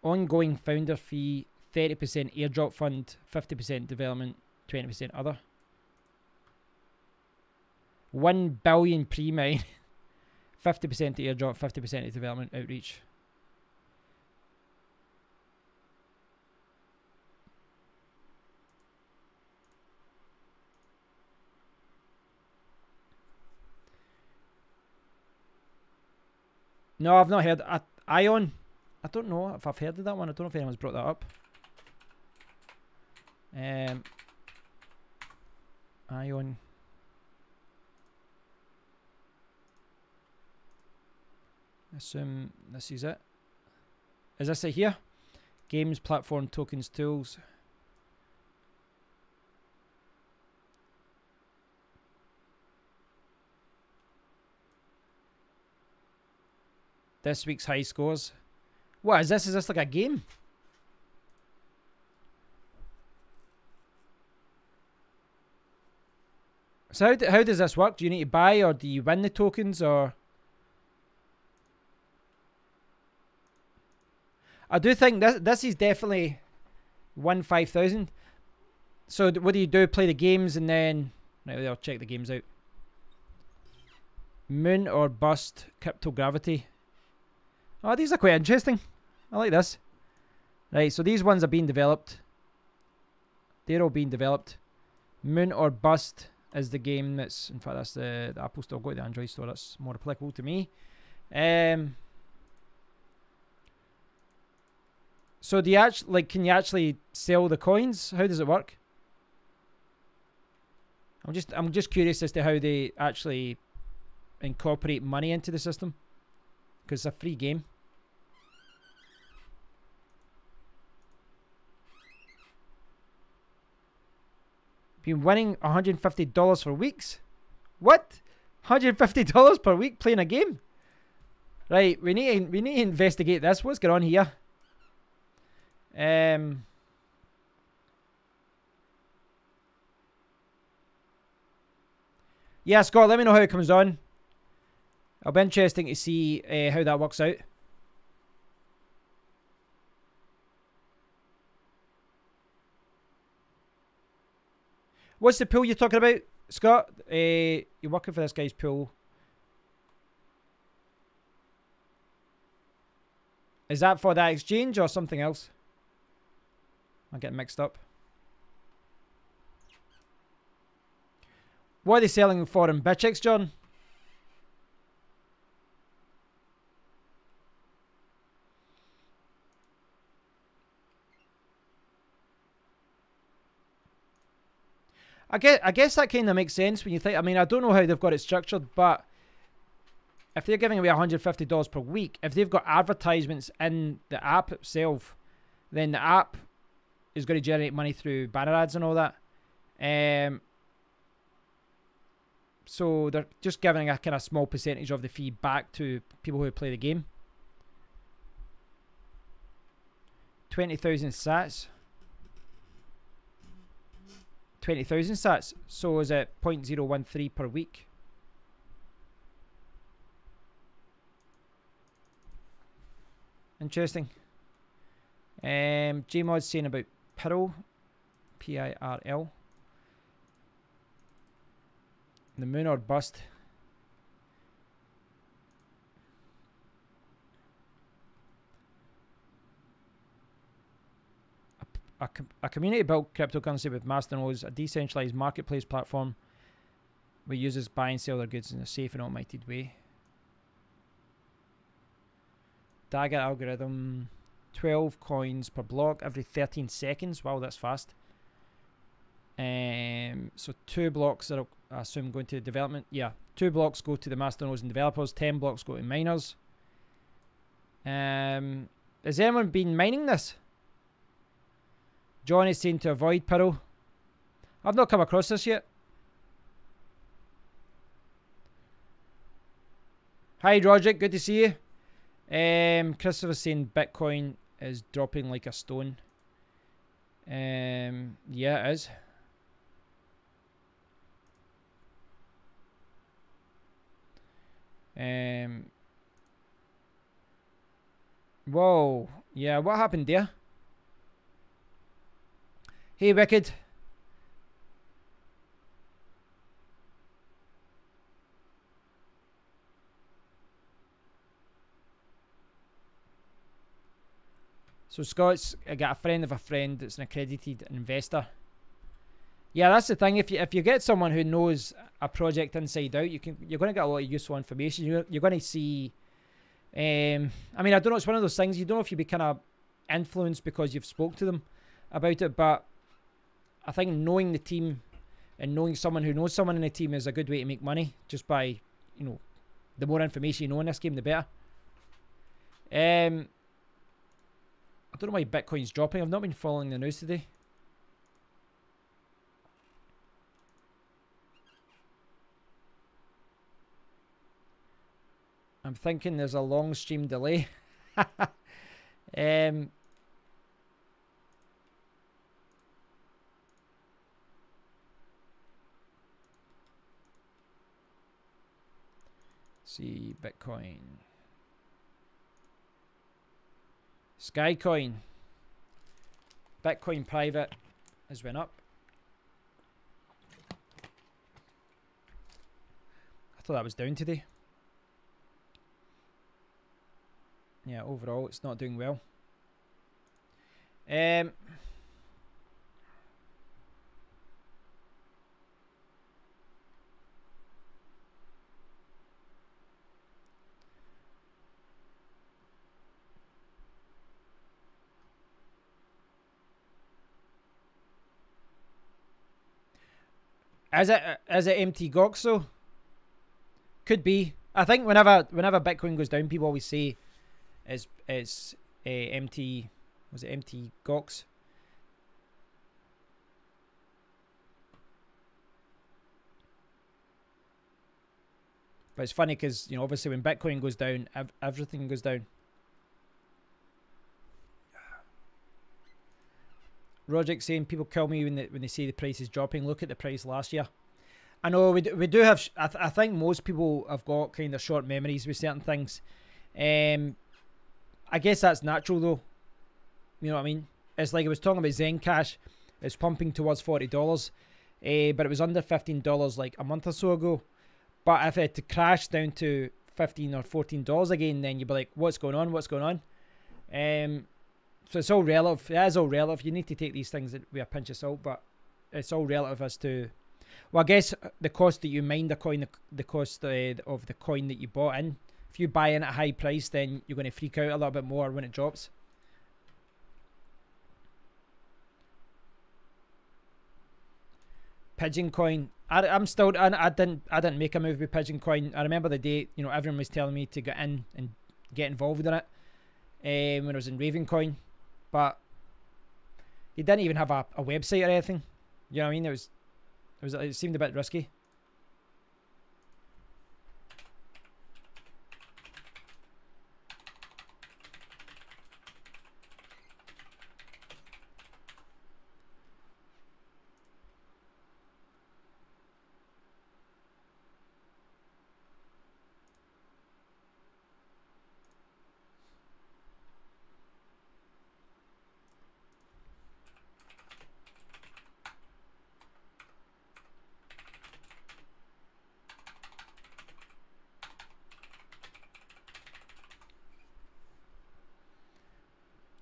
Ongoing founder fee, 30% airdrop fund, 50% development, 20% other. 1 billion pre-mine, 50% to airdrop, 50% to development outreach. No, I've not heard. Ion. I don't know if I've heard of that one. I don't know if anyone's brought that up. Ion. Assume this is it. Is this it here? Games, platform, tokens, tools. This week's high scores. What is this? Is this like a game? So how does this work? Do you need to buy, or do you win the tokens, or? I do think this is definitely 5,000. So what do you do? Play the games and then... Right, I'll check the games out. Moon or Bust, Cryptogravity. Oh, these are quite interesting. I like this. Right, so these ones are being developed. They're all being developed. Moon or Bust is the game that's... In fact, that's the Apple Store. Go to the Android Store. That's more applicable to me. So do you actually... Like, can you actually sell the coins? How does it work? I'm just curious as to how they actually incorporate money into the system. Because it's a free game. Been winning $150 for weeks. What? $150 per week playing a game? Right, we need to investigate this. What's going on here? Yeah, Scott, let me know how it comes on. It'll be interesting to see how that works out. What's the pool you're talking about, Scott? You're working for this guy's pool. Is that for that exchange or something else? I'm getting mixed up. What are they selling for in Bitchix, John? I guess that kind of makes sense when you think... I mean, I don't know how they've got it structured, but if they're giving away $150 per week, if they've got advertisements in the app itself, then the app is going to generate money through banner ads and all that. So they're just giving a kind of small percentage of the fee back to people who play the game. 20,000 sats. 20,000 sats. So is it 0.013 per week? Interesting. Gmod's saying about Pirl. P-I-R-L. The Moon or Bust. A community-built cryptocurrency with Masternodes, a decentralized marketplace platform where users buy and sell their goods in a safe and automated way. Dagger algorithm, 12 coins per block every 13 seconds. Wow, that's fast. So 2 blocks are, I assume, going to development. Yeah, 2 blocks go to the Masternodes and developers. 10 blocks go to miners. Has anyone been mining this? John is saying to avoid Piro. I've not come across this yet. Hi Roderick, good to see you. Christopher's saying Bitcoin is dropping like a stone. Yeah, it is. Whoa. Yeah, what happened there? Hey, Wicked. So Scott's got a friend of a friend that's an accredited investor. Yeah, that's the thing. If you get someone who knows a project inside out, you're going to get a lot of useful information. You're going to see. I mean, I don't know. It's one of those things. You don't know if you be kind of influenced because you've spoke to them about it, but I think knowing the team and knowing someone who knows someone in the team is a good way to make money. Just by, you know, the more information you know in this game, the better. I don't know why Bitcoin's dropping. I've not been following the news today. I'm thinking there's a long stream delay. See, Bitcoin. Skycoin. Bitcoin private has went up. I thought that was down today. Yeah, overall it's not doing well. Is it empty Gox though? Could be. I think whenever Bitcoin goes down, people always say it's empty. Was it empty Gox? But it's funny because, you know, obviously when Bitcoin goes down, everything goes down. Rogic saying people kill me when they say the price is dropping. Look at the price last year. I know we do have. I think most people have got kind of short memories with certain things. I guess that's natural though. You know what I mean? It's like I was talking about ZenCash. It's pumping towards $40, but it was under $15 like a month or so ago. But if it had to crash down to $15 or $14 again, then you'd be like, "What's going on? What's going on?" So it's all relative. It is all relative. You need to take these things with a pinch of salt, but it's all relative as to, well, I guess the cost that you mined a coin, the cost of the coin that you bought in. If you buy in at a high price, then you're going to freak out a little bit more when it drops. Pigeon coin. I'm still. I didn't make a move with Pigeon coin. I remember the day, you know, everyone was telling me to get in and get involved in it when I was in Ravencoin. But he didn't even have a website or anything. You know what I mean? It seemed a bit risky.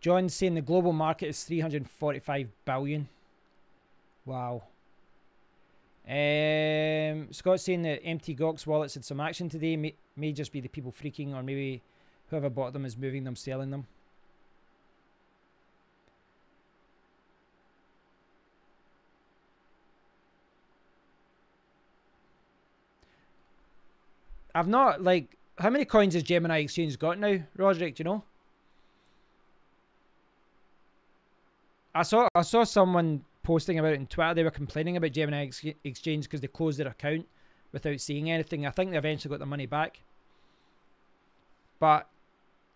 John's saying the global market is 345 billion. Wow. Scott's saying that empty Gox wallets had some action today. May just be the people freaking, or maybe whoever bought them is moving them, selling them. I've not, like, how many coins has Gemini Exchange got now, Roderick, do you know? I saw someone posting about it on Twitter. They were complaining about Gemini Exchange because they closed their account without seeing anything. I think they eventually got the money back. But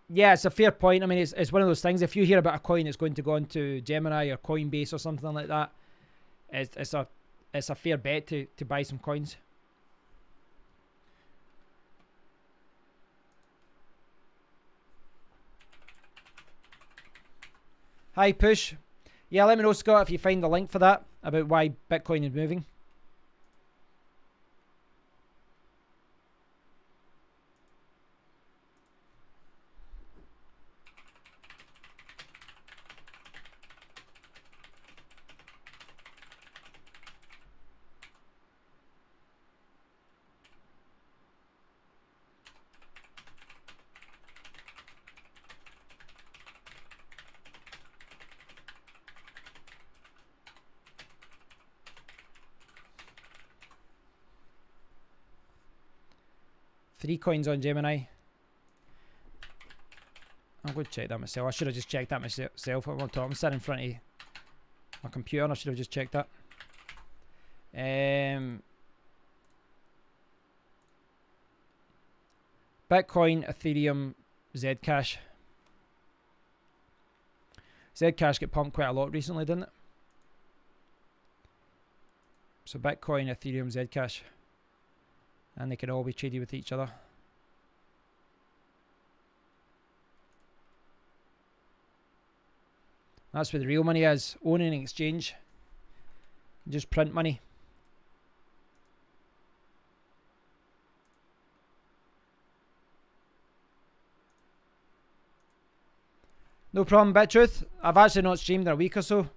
yeah, it's a fair point. I mean, it's one of those things. If you hear about a coin that's going to go into Gemini or Coinbase or something like that, it's a fair bet to buy some coins. Hi, Push. Yeah, let me know, Scott, if you find the link for that, about why Bitcoin is moving. Three coins on Gemini. I'll go check that myself. I should have just checked that myself. I'm sitting in front of my computer and I should have just checked that. Bitcoin, Ethereum, ZenCash. ZenCash got pumped quite a lot recently, didn't it? So Bitcoin, Ethereum, ZenCash. And they can all be traded with each other. That's where the real money is. Owning an exchange. Just print money. No problem, BitTruth. I've actually not streamed in a week or so.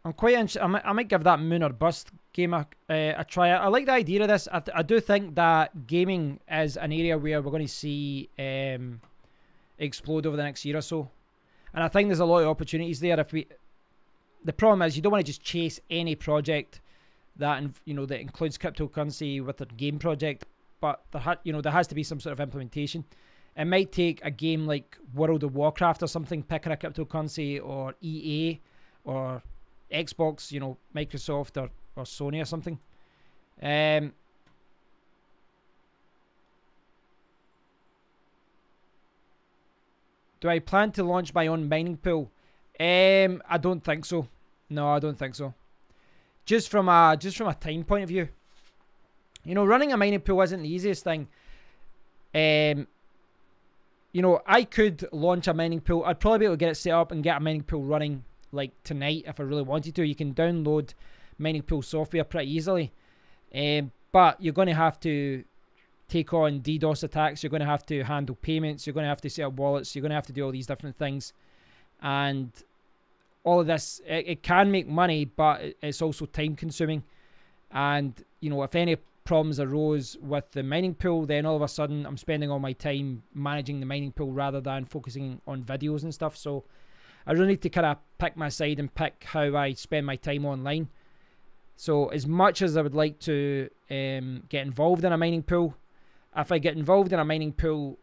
I'm quite interested. I might give that Moon or Bust game a try. I like the idea of this. I do think that gaming is an area where we're going to see explode over the next year or so, and I think there's a lot of opportunities there. The problem is you don't want to just chase any project that that includes cryptocurrency with a game project, but there has to be some sort of implementation. It might take a game like World of Warcraft or something, picking a cryptocurrency, or EA, or Xbox, Microsoft or Sony or something. Do I plan to launch my own mining pool? I don't think so. No, I don't think so. Just from a time point of view, running a mining pool isn't the easiest thing. I could launch a mining pool. I'd probably be able to get it set up and get a mining pool running like tonight if I really wanted to. You can download mining pool software pretty easily, but you're going to have to take on DDoS attacks. You're going to have to handle payments. You're going to have to set up wallets. You're going to have to do all these different things, and all of this, it can make money, but it's also time consuming. And if any problems arose with the mining pool, then all of a sudden I'm spending all my time managing the mining pool rather than focusing on videos and stuff. So I really need to kind of pick my side and pick how I spend my time online. So as much as I would like to get involved in a mining pool, if I get involved in a mining pool,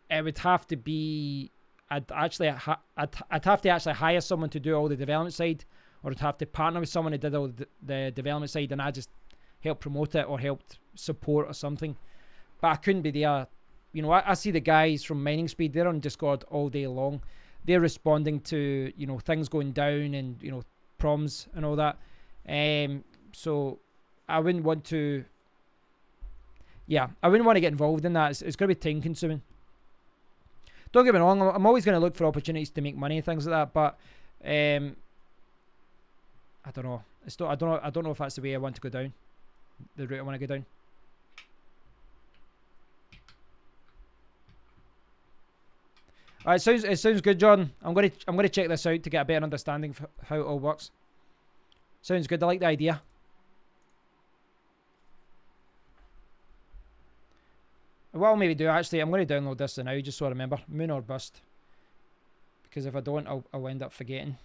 it would have to be, I'd have to actually hire someone to do all the development side, or I'd have to partner with someone who did all the development side, and I just help promote it or helped support or something. But I couldn't be there. I see the guys from Mining Speed, they're on Discord all day long. They're responding to things going down and problems and all that. So I wouldn't want to. Yeah, I wouldn't want to get involved in that. It's going to be time consuming. Don't get me wrong. I'm always going to look for opportunities to make money and things like that. But I don't know. I don't know if that's the way I want to go down. The route I want to go down. It sounds good, Jordan. I'm gonna check this out to get a better understanding of how it all works. Sounds good. I like the idea. What I'll maybe do, actually, I'm going to download this now just so I remember. Moon or bust. Because if I don't, I'll end up forgetting.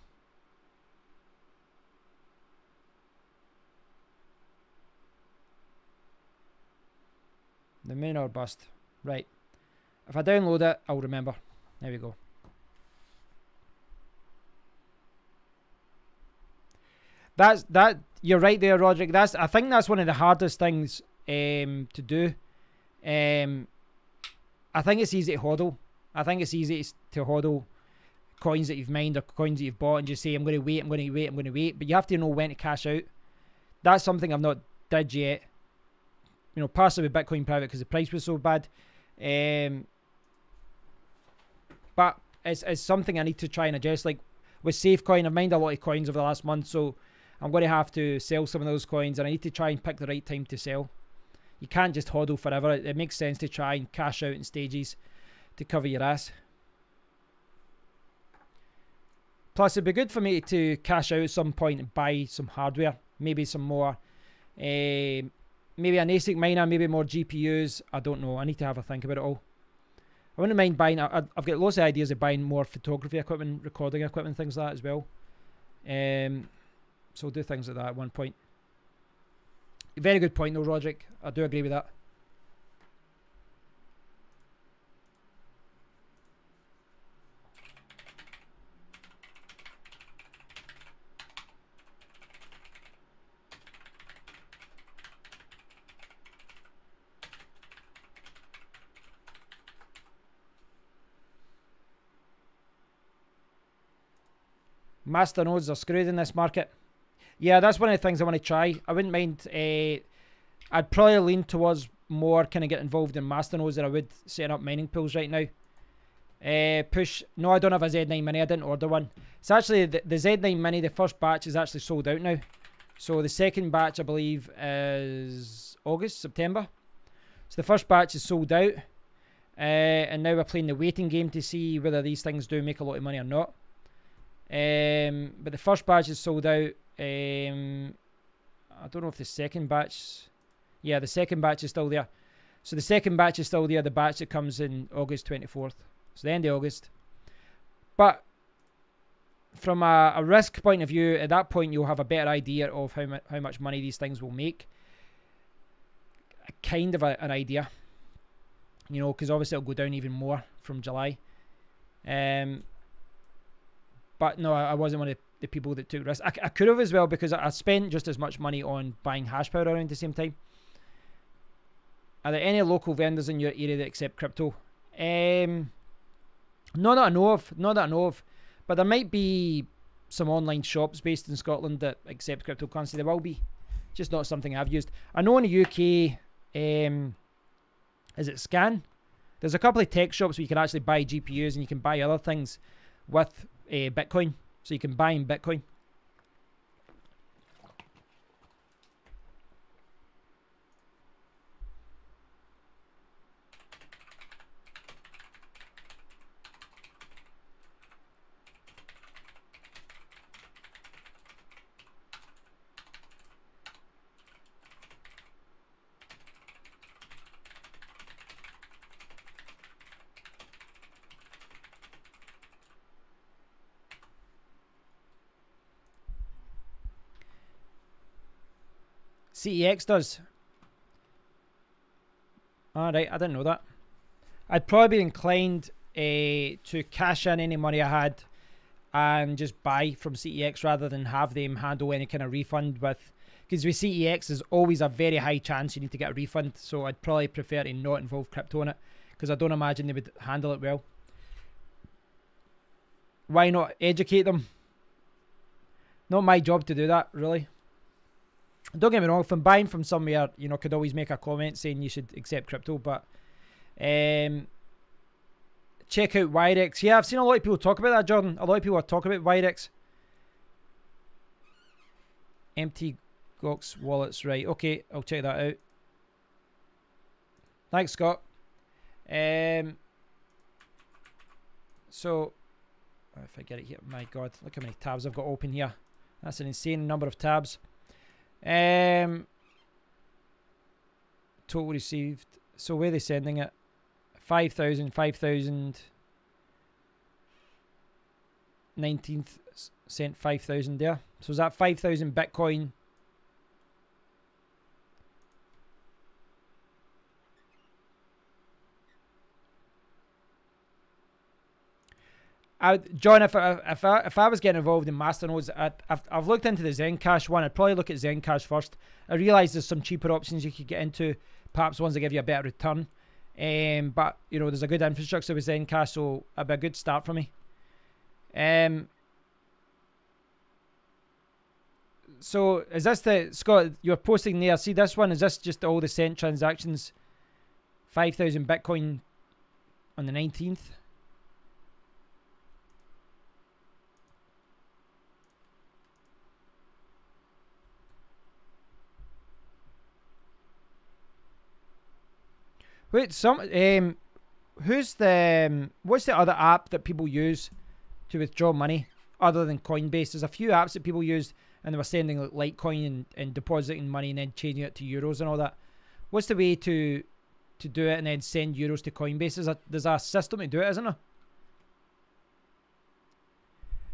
The moon or bust. Right. If I download it, I'll remember. There we go. You're right there, Roderick. I think that's one of the hardest things to do. I think it's easy to hodl. I think it's easy to hodl coins that you've mined or coins that you've bought and just say, I'm going to wait, I'm going to wait, I'm going to wait. But you have to know when to cash out. That's something I've not did yet. You know, partially with Bitcoin private because the price was so bad. But it's something I need to try and adjust. Like with SafeCoin, I've mined a lot of coins over the last month, so I'm going to have to sell some of those coins, and I need to try and pick the right time to sell. You can't just hodl forever. It makes sense to try and cash out in stages to cover your ass. Plus, it'd be good for me to cash out at some point and buy some hardware. Maybe some more, maybe an ASIC miner, maybe more GPUs. I don't know. I need to have a think about it all. I wouldn't mind buying, I've got lots of ideas of buying more photography equipment, recording equipment, things like that as well. So I'll do things like that at one point. Very good point though, Roderick. I do agree with that. Master nodes are screwed in this market. Yeah, that's one of the things I want to try. I wouldn't mind. I'd probably lean towards more kind of get involved in master nodes than I would setting up mining pools right now. Push. No, I don't have a Z9 Mini. I didn't order one. It's actually the Z9 Mini. The first batch is actually sold out now. So the second batch, I believe, is August, September. So the first batch is sold out. And now we're playing the waiting game to see whether these things do make a lot of money or not. But the first batch is sold out. I don't know if the second batch. Yeah, the second batch is still there. So the second batch is still there. The batch that comes in August 24th. So the end of August. But from a risk point of view, at that point you'll have a better idea of how much money these things will make. Kind of an idea. You know, because obviously it'll go down even more from July. But no, I wasn't one of the people that took risks. I could have as well, because I spent just as much money on buying HashPower around the same time. Are there any local vendors in your area that accept crypto? Not that I know of. Not that I know of. But there might be some online shops based in Scotland that accept cryptocurrency. There will be. Just not something I've used. I know in the UK, is it Scan? There's a couple of tech shops where you can actually buy GPUs and you can buy other things with Bitcoin. So you can buy in Bitcoin. CEX does. Alright, I didn't know that. I'd probably be inclined to cash in any money I had and just buy from CEX rather than have them handle any kind of refund with. Because with CEX, there's always a very high chance you need to get a refund. So I'd probably prefer to not involve crypto in it, because I don't imagine they would handle it well. Why not educate them? Not my job to do that, really. Don't get me wrong, if I'm buying from somewhere, you know, could always make a comment saying you should accept crypto, but check out Wirex. Yeah, I've seen a lot of people talk about that, Jordan. A lot of people are talking about Wirex. Empty Gox wallets, right. Okay, I'll check that out. Thanks, Scott. So, if I get it here, my God, look how many tabs I've got open here. That's an insane number of tabs. Total received. So where are they sending it? 5,000, 5,000. 19th sent 5,000 there. So is that 5,000 Bitcoin? John, if I was getting involved in masternodes, I've looked into the ZenCash one. I'd probably look at ZenCash first. I realise there's some cheaper options you could get into, perhaps ones that give you a better return. But you know, there's a good infrastructure with ZenCash, so it'd be a good start for me. So is this the Scott? You're posting there. See this one? Is this just all the sent transactions? 5,000 Bitcoin on the 19th. Wait, who's the what's the other app that people use to withdraw money other than Coinbase? There's a few apps that people use, and they were sending like Litecoin and depositing money and then changing it to euros and all that. What's the way to do it and then send euros to Coinbase? There's a system to do it, isn't there?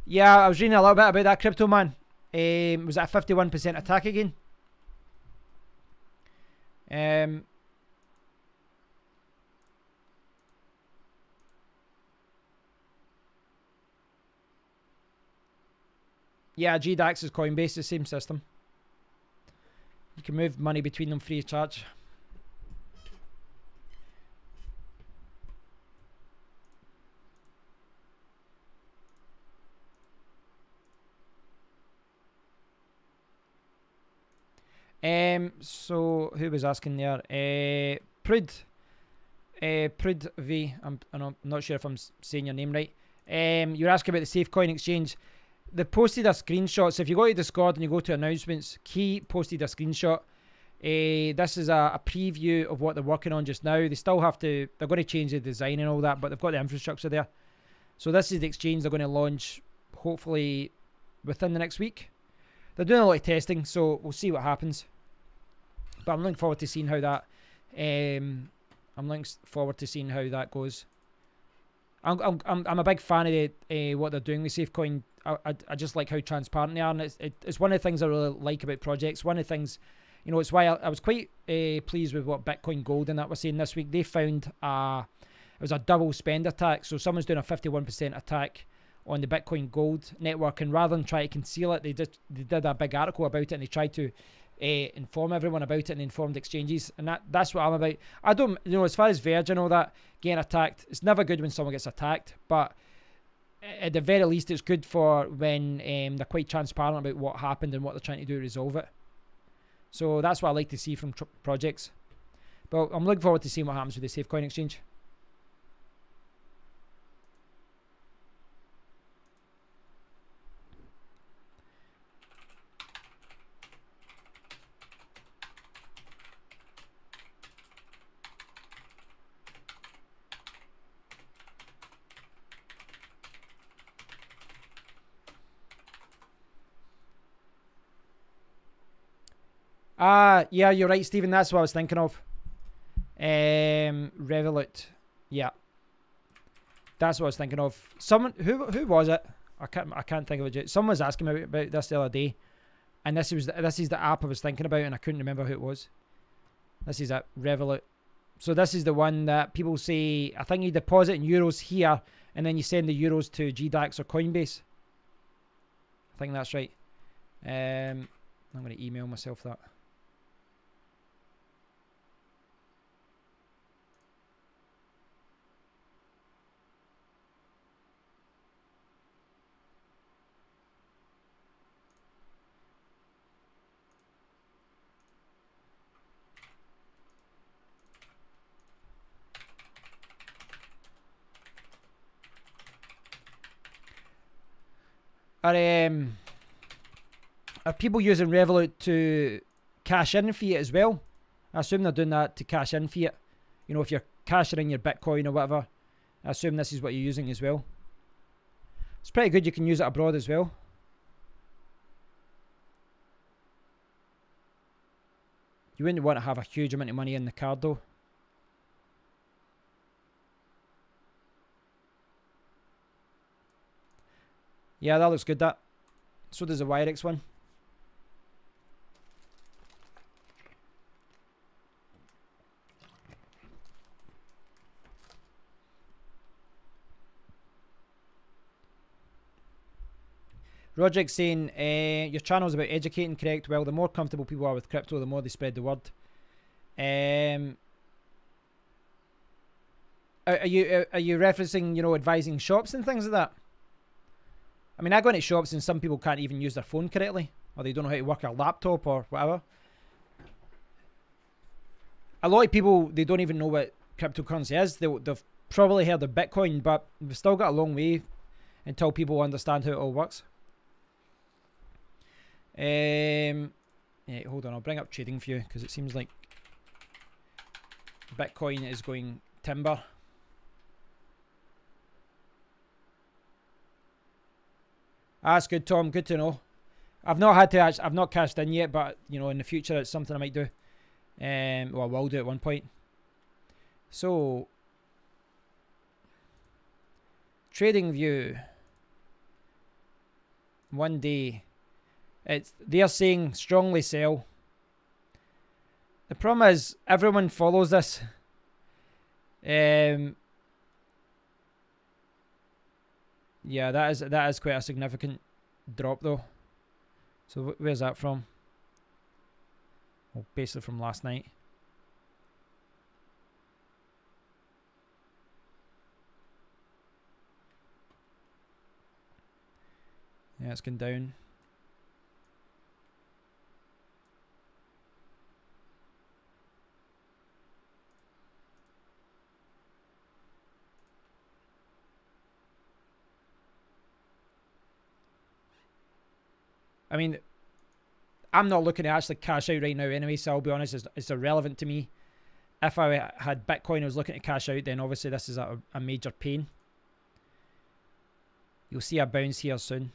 Yeah, I was reading a little bit about that, Crypto Man. Was that a 51% attack again? Yeah, GDAX is Coinbase, the same system. You can move money between them free of charge. So who was asking there? Prud V. I'm not sure if I'm saying your name right. You're asking about the SafeCoin exchange. They posted a screenshot. So if you go to Discord and you go to announcements, Key posted a screenshot. This is a preview of what they're working on just now. They still have to, they're going to change the design and all that, but they've got the infrastructure there. So this is the exchange they're going to launch hopefully within the next week. They're doing a lot of testing, so we'll see what happens. But I'm looking forward to seeing how that goes. I'm a big fan of what they're doing with SafeCoin. I just like how transparent they are, and it's one of the things I really like about projects. One of the things, you know, it's why I was quite pleased with what Bitcoin Gold and that was saying this week. They found it was a double spend attack. So someone's doing a 51% attack on the Bitcoin Gold network, and rather than try to conceal it, they did a big article about it, and they tried to inform everyone about it and informed exchanges, and that's what I'm about. I don't, you know, as far as Verge and all that getting attacked, it's never good when someone gets attacked, but at the very least it's good for when they're quite transparent about what happened and what they're trying to do to resolve it. So that's what I like to see from projects. But I'm looking forward to seeing what happens with the SafeCoin exchange. Yeah, you're right, Stephen. That's what I was thinking of. Revolut. Yeah. That's what I was thinking of. Someone who was it? I can't think of it yet. Someone was asking me about this the other day. And this is the app I was thinking about, and I couldn't remember who it was. This is it, Revolut. So this is the one that people say, I think you deposit in euros here, and then you send the euros to GDAX or Coinbase. I think that's right. I'm going to email myself that. Are people using Revolut to cash in fiat as well? I assume they're doing that to cash in fiat. You know, if you're cashing in your Bitcoin or whatever, I assume this is what you're using as well. It's pretty good. You can use it abroad as well. You wouldn't want to have a huge amount of money in the card though. Yeah, that looks good, that. So does the Wirex one. Roderick saying, your channel is about educating, correct? Well, the more comfortable people are with crypto, the more they spread the word. Are you referencing, you know, advising shops and things like that? I mean, I go into shops and some people can't even use their phone correctly, or they don't know how to work a laptop or whatever. A lot of people, they don't even know what cryptocurrency is. They've probably heard of Bitcoin, but we've still got a long way until people understand how it all works. Yeah, hold on, I'll bring up TradingView because it seems like Bitcoin is going timber. That's good, Tom. Good to know. I've not had to I've not cashed in yet, but you know, in the future it's something I might do. Well, I will do at one point. So, TradingView. One day, they're saying strongly sell. The problem is everyone follows this. Yeah, that is quite a significant drop though. So where's that from? Well, basically from last night. Yeah, it's gone down. I mean, I'm not looking to actually cash out right now anyway, so I'll be honest, it's irrelevant to me. If I had Bitcoin I was looking to cash out, then obviously this is a major pain. You'll see a bounce here soon.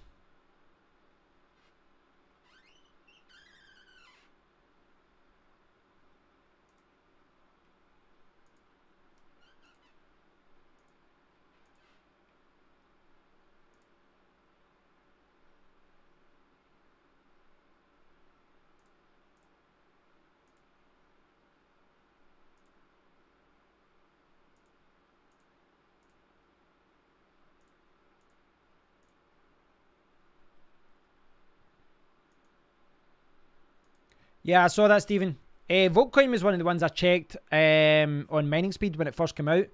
Yeah, I saw that, Stephen. Voltcoin was one of the ones I checked on mining speed when it first came out.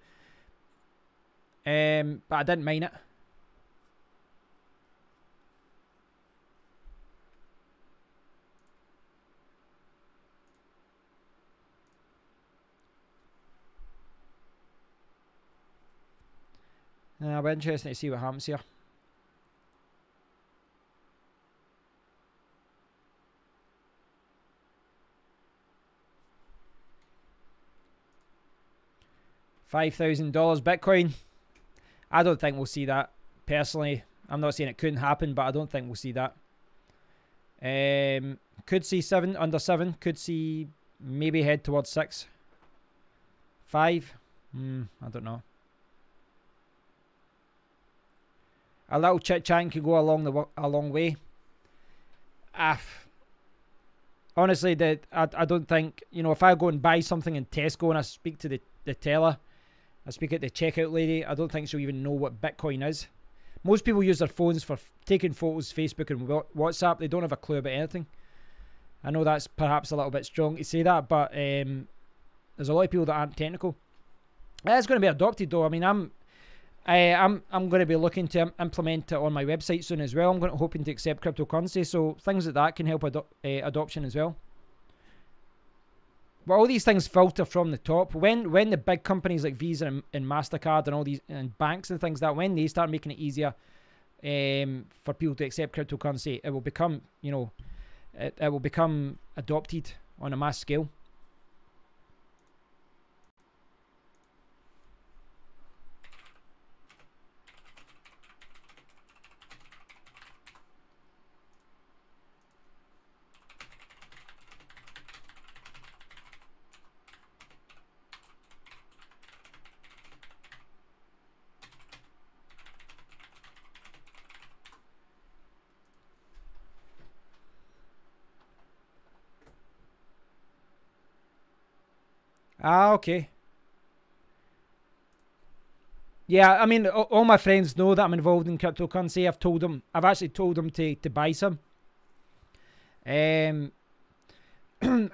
But I didn't mine it. It'll be interesting to see what happens here. $5,000 Bitcoin. I don't think we'll see that personally. I'm not saying it couldn't happen, but I don't think we'll see that. Could see under 7. Could see maybe head towards 6. 5. I don't know. A little chit chatting could go a long way. Honestly, I don't think, you know, if I go and buy something in Tesco and I speak to the teller, I speak at the checkout lady, I don't think she'll even know what Bitcoin is. Most people use their phones for taking photos, Facebook and WhatsApp. They don't have a clue about anything. I know that's perhaps a little bit strong to say that, but there's a lot of people that aren't technical. It's going to be adopted though. I mean, I'm going to be looking to implement it on my website soon as well. I'm hoping to accept cryptocurrency, so things like that can help adoption as well. But all these things filter from the top. When the big companies like Visa and MasterCard and all these and banks and things that, when they start making it easier for people to accept cryptocurrency, it will become, you know, it will become adopted on a mass scale. Ah, okay. Yeah, I mean, all my friends know that I'm involved in cryptocurrency. I've actually told them to buy some. I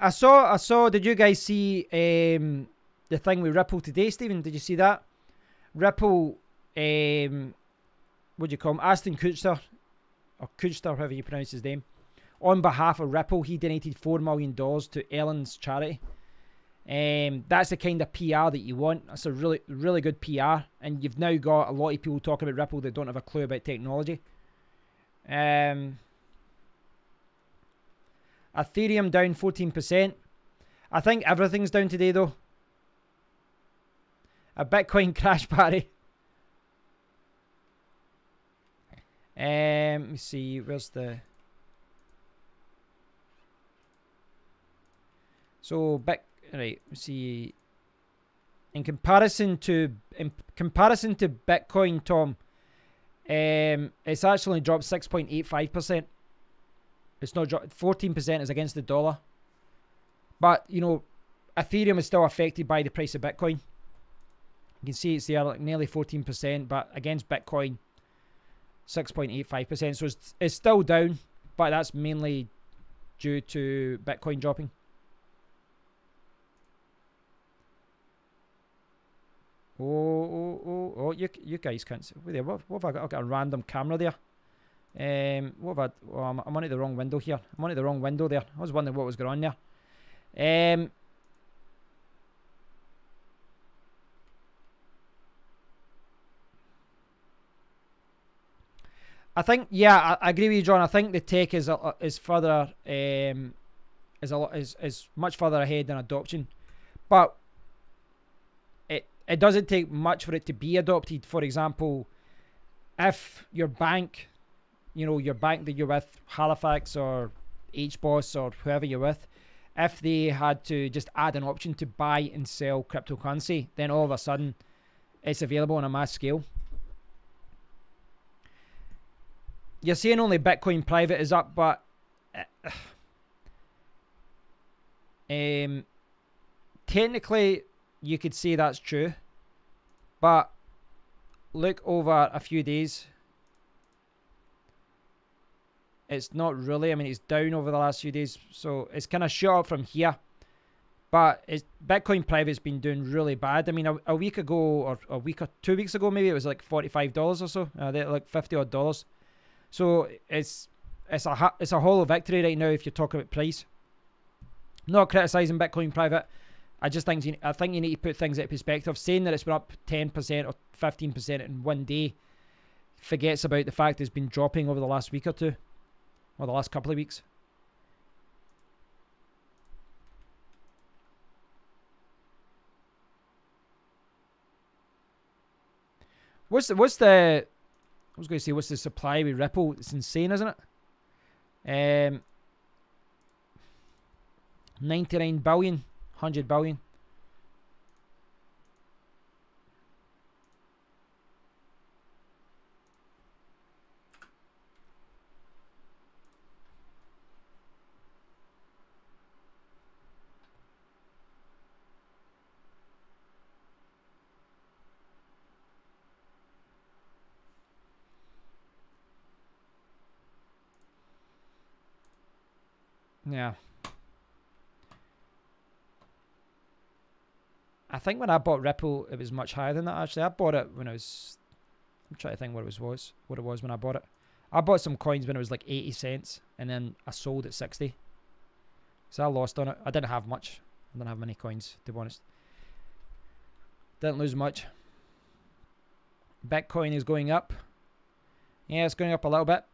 saw, did you guys see the thing with Ripple today, Stephen? Did you see that? Ripple, what do you call him? Ashton Kutcher, or Kutcher, however you pronounce his name. On behalf of Ripple, he donated $4 million to Ellen's charity. That's the kind of PR that you want. That's a really, really good PR. And you've now got a lot of people talking about Ripple that don't have a clue about technology. Ethereum down 14%. I think everything's down today, though. A Bitcoin crash party. Let me see. Where's the... So, right, let's see. In comparison to Bitcoin, Tom, it's actually dropped 6.85%. It's not dropped. 14% is against the dollar. But, you know, Ethereum is still affected by the price of Bitcoin. You can see it's there, like nearly 14%, but against Bitcoin, 6.85%. So it's still down, but that's mainly due to Bitcoin dropping. Oh, you guys can't see. Wait there, what have I got? I've got a random camera there. What have I... Oh, I'm onto the wrong window here. I'm onto the wrong window there. I was wondering what was going on there. I think, yeah, I agree with you, John. I think the tech is further, is much further ahead than adoption, but it doesn't take much for it to be adopted. For example, if your bank, you know, your bank that you're with, Halifax or HBOS or whoever you're with, if they had to just add an option to buy and sell cryptocurrency, then all of a sudden it's available on a mass scale. You're saying only Bitcoin private is up, but technically you could say that's true, but look over a few days, it's not really. I mean, it's down over the last few days, so it's kind of shot up from here, but Bitcoin private's been doing really bad. I mean, a week ago, or a week or 2 weeks ago, maybe it was like $45 or so. They're like $50 odd. So it's a hollow victory right now if you talk about price. Not criticizing Bitcoin private. I think you need to put things into perspective. Saying that it's been up 10% or 15% in one day forgets about the fact it's been dropping over the last week or two, or the last couple of weeks. What's the I was going to say, what's the supply with Ripple? It's insane, isn't it? 99 billion, 100 billion. Yeah. I think when I bought Ripple, it was much higher than that, actually. I bought it when I was... I'm trying to think what it was when I bought it. I bought some coins when it was like 80 cents, and then I sold at 60. So I lost on it. I didn't have much. I didn't have many coins, to be honest. Didn't lose much. Bitcoin is going up. Yeah, it's going up a little bit.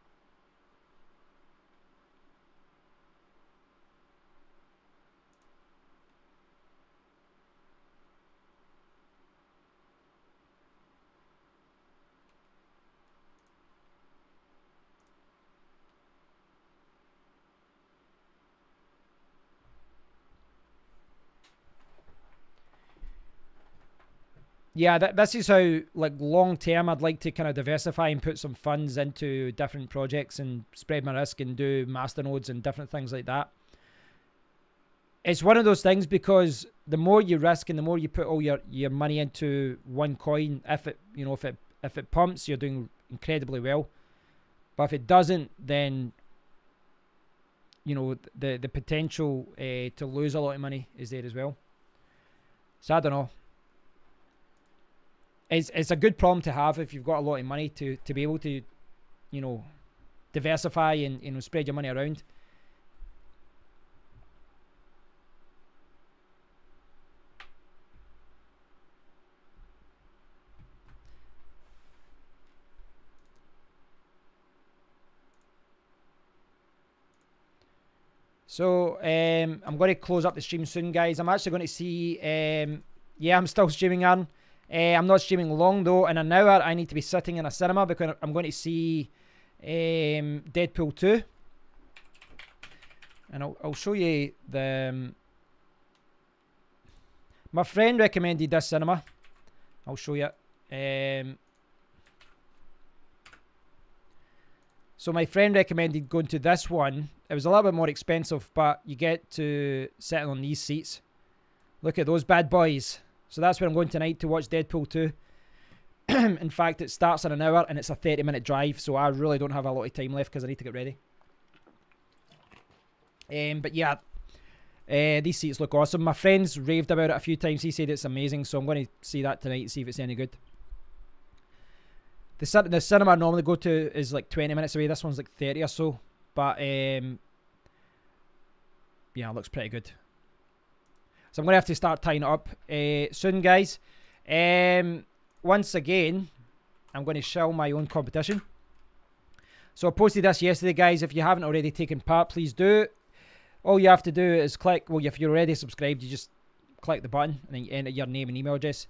Yeah, this is how, like, long term, I'd like to kind of diversify and put some funds into different projects and spread my risk and do masternodes and different things like that. it's one of those things, because the more you risk and the more you put all your money into one coin, if it, you know, if it pumps, you're doing incredibly well. But if it doesn't, then, you know, the potential to lose a lot of money is there as well. So I don't know. It's a good problem to have if you've got a lot of money, to be able to, you know, diversify and, you know, spread your money around. So I'm going to close up the stream soon, guys. I'm actually going to see, yeah, I'm still streaming, Aaron. I'm not streaming long though. In an hour, I need to be sitting in a cinema because I'm going to see Deadpool 2. And I'll show you the... my friend recommended this cinema. I'll show you. So my friend recommended going to this one. It was a little bit more expensive, but you get to sit on these seats. Look at those bad boys. So that's where I'm going tonight to watch Deadpool 2. In fact, it starts in an hour and it's a 30-minute drive, so I really don't have a lot of time left because I need to get ready. But yeah, these seats look awesome. My friend's raved about it a few times. He said it's amazing, so I'm going to see that tonight and see if it's any good. The cinema I normally go to is like 20 minutes away. This one's like 30 or so. But, yeah, it looks pretty good. So I'm going to have to start tying it up soon, guys. Once again, I'm going to show my own competition. So I posted this yesterday, guys. If you haven't already taken part, please do. All you have to do is click, well, if you're already subscribed, you just click the button and then you enter your name and email address.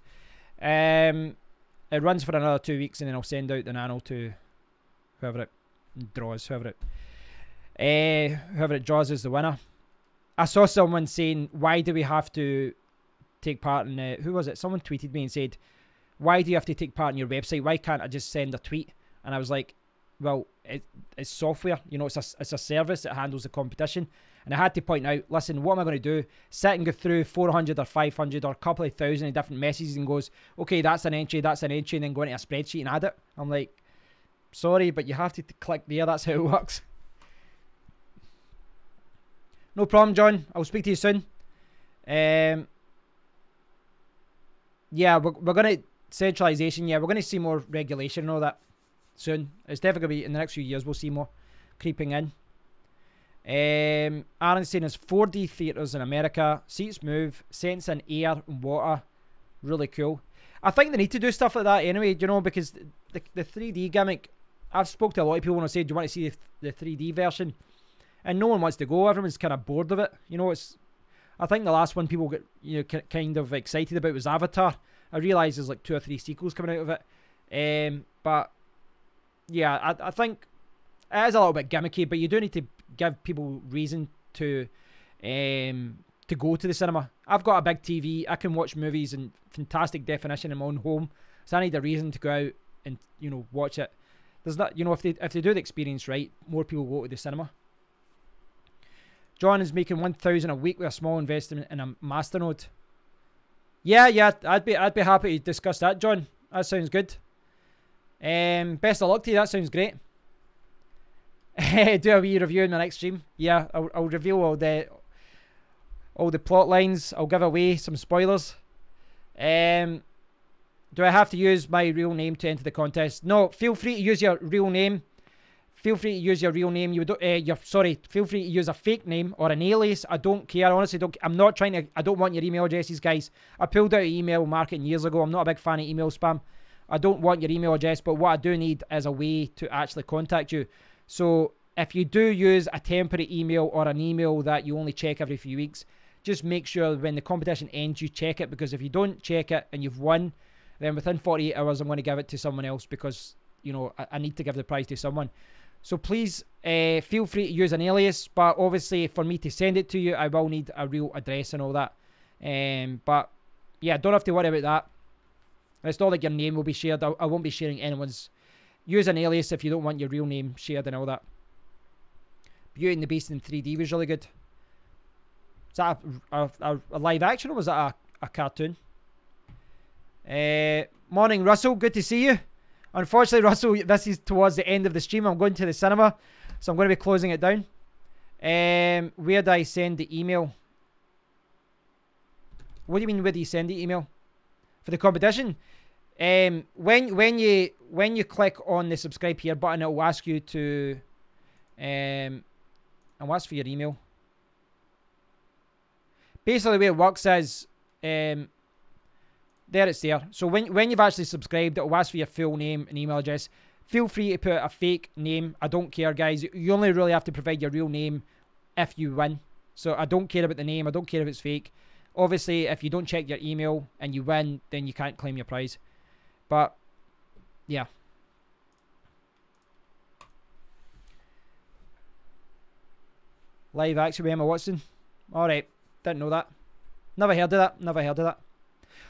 It runs for another 2 weeks and then I'll send out the Nano to whoever it draws, whoever it draws is the winner. I saw someone saying, why do we have to take part in... who was it? Someone tweeted me and said, why do you have to take part in your website? Why can't I just send a tweet? And I was like, well, it's software. You know, it's a service that handles the competition. And I had to point out, listen, what am I going to do? Sit and go through 400 or 500 or a couple of thousand of different messages and goes, okay, that's an entry, and then go into a spreadsheet and add it. I'm like, sorry, but you have to click there. That's how it works. No problem, John. I'll speak to you soon. Yeah, we're going to... centralization, yeah, we're going to see more regulation and all that soon. It's definitely going to be, in the next few years, we'll see more creeping in. Aaron's saying there's 4D theatres in America. Seats move. Sense in air and water. Really cool. I think they need to do stuff like that anyway, you know, because the 3D gimmick, I've spoke to a lot of people when I said, do you want to see the 3D version? And no one wants to go. Everyone's kind of bored of it. You know, I think the last one people get, you know, kind of excited about was Avatar. I realise there's like 2 or 3 sequels coming out of it. But yeah, I think it is a little bit gimmicky, but you do need to give people reason to go to the cinema. I've got a big TV. I can watch movies in fantastic definition in my own home. So I need a reason to go out and, you know, watch it. There's not, you know, if they do the experience right, more people go to the cinema. John is making 1,000 a week with a small investment in a masternode. Yeah, I'd be happy to discuss that, John. That sounds good. Best of luck to you. That sounds great. Do a wee review in the next stream. Yeah, I'll reveal all the plot lines. I'll give away some spoilers. Do I have to use my real name to enter the contest? No, feel free to use your real name. Feel free to use your real name. Feel free to use a fake name or an alias. I don't care. I honestly don't. I'm not trying to. I don't want your email addresses, guys. I pulled out of email marketing years ago. I'm not a big fan of email spam. I don't want your email address, but what I do need is a way to actually contact you. So if you do use a temporary email or an email that you only check every few weeks, just make sure when the competition ends, you check it, because if you don't check it and you've won, then within 48 hours, I'm going to give it to someone else, because, you know, I need to give the prize to someone. So please feel free to use an alias, but obviously for me to send it to you, I will need a real address and all that. But yeah, don't have to worry about that. It's not like your name will be shared. I won't be sharing anyone's. Use an alias if you don't want your real name shared and all that. Beauty and the Beast in 3D was really good. Is that a live action, or was that a cartoon? Morning, Russell. Good to see you. Unfortunately, Russell, this is towards the end of the stream. I'm going to the cinema, so I'm going to be closing it down. Where do I send the email? What do you mean, where do you send the email? For the competition? When you click on the subscribe here button, it will ask you to and ask for your email. Basically, the way it works is there it's there. So when you've actually subscribed, it will ask for your full name and email address. Feel free to put a fake name. I don't care, guys. You only really have to provide your real name if you win. So I don't care about the name. I don't care if it's fake. Obviously, if you don't check your email and you win, then you can't claim your prize. But, yeah. Live action with Emma Watson. Alright, didn't know that. Never heard of that. Never heard of that.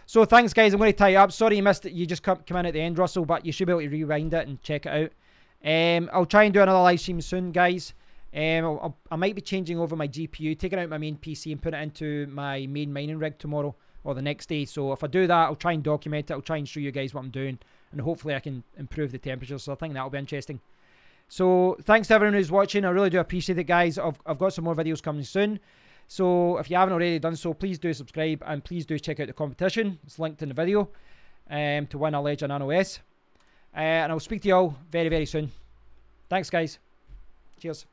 So, thanks, guys. I'm going to tie you up. Sorry you missed it. You just come in at the end, Russell, but you should be able to rewind it and check it out. I'll try and do another live stream soon, guys. I might be changing over my GPU, taking out my main PC and putting it into my main mining rig tomorrow or the next day. So if I do that, I'll try and document it. I'll try and show you guys what I'm doing, and hopefully I can improve the temperature. So I think that'll be interesting. So thanks to everyone who's watching. I really do appreciate it, guys. I've got some more videos coming soon. So if you haven't already done so, please do subscribe, and please do check out the competition. It's linked in the video to win a Ledger Nano S. And I'll speak to you all very, very soon. Thanks, guys. Cheers.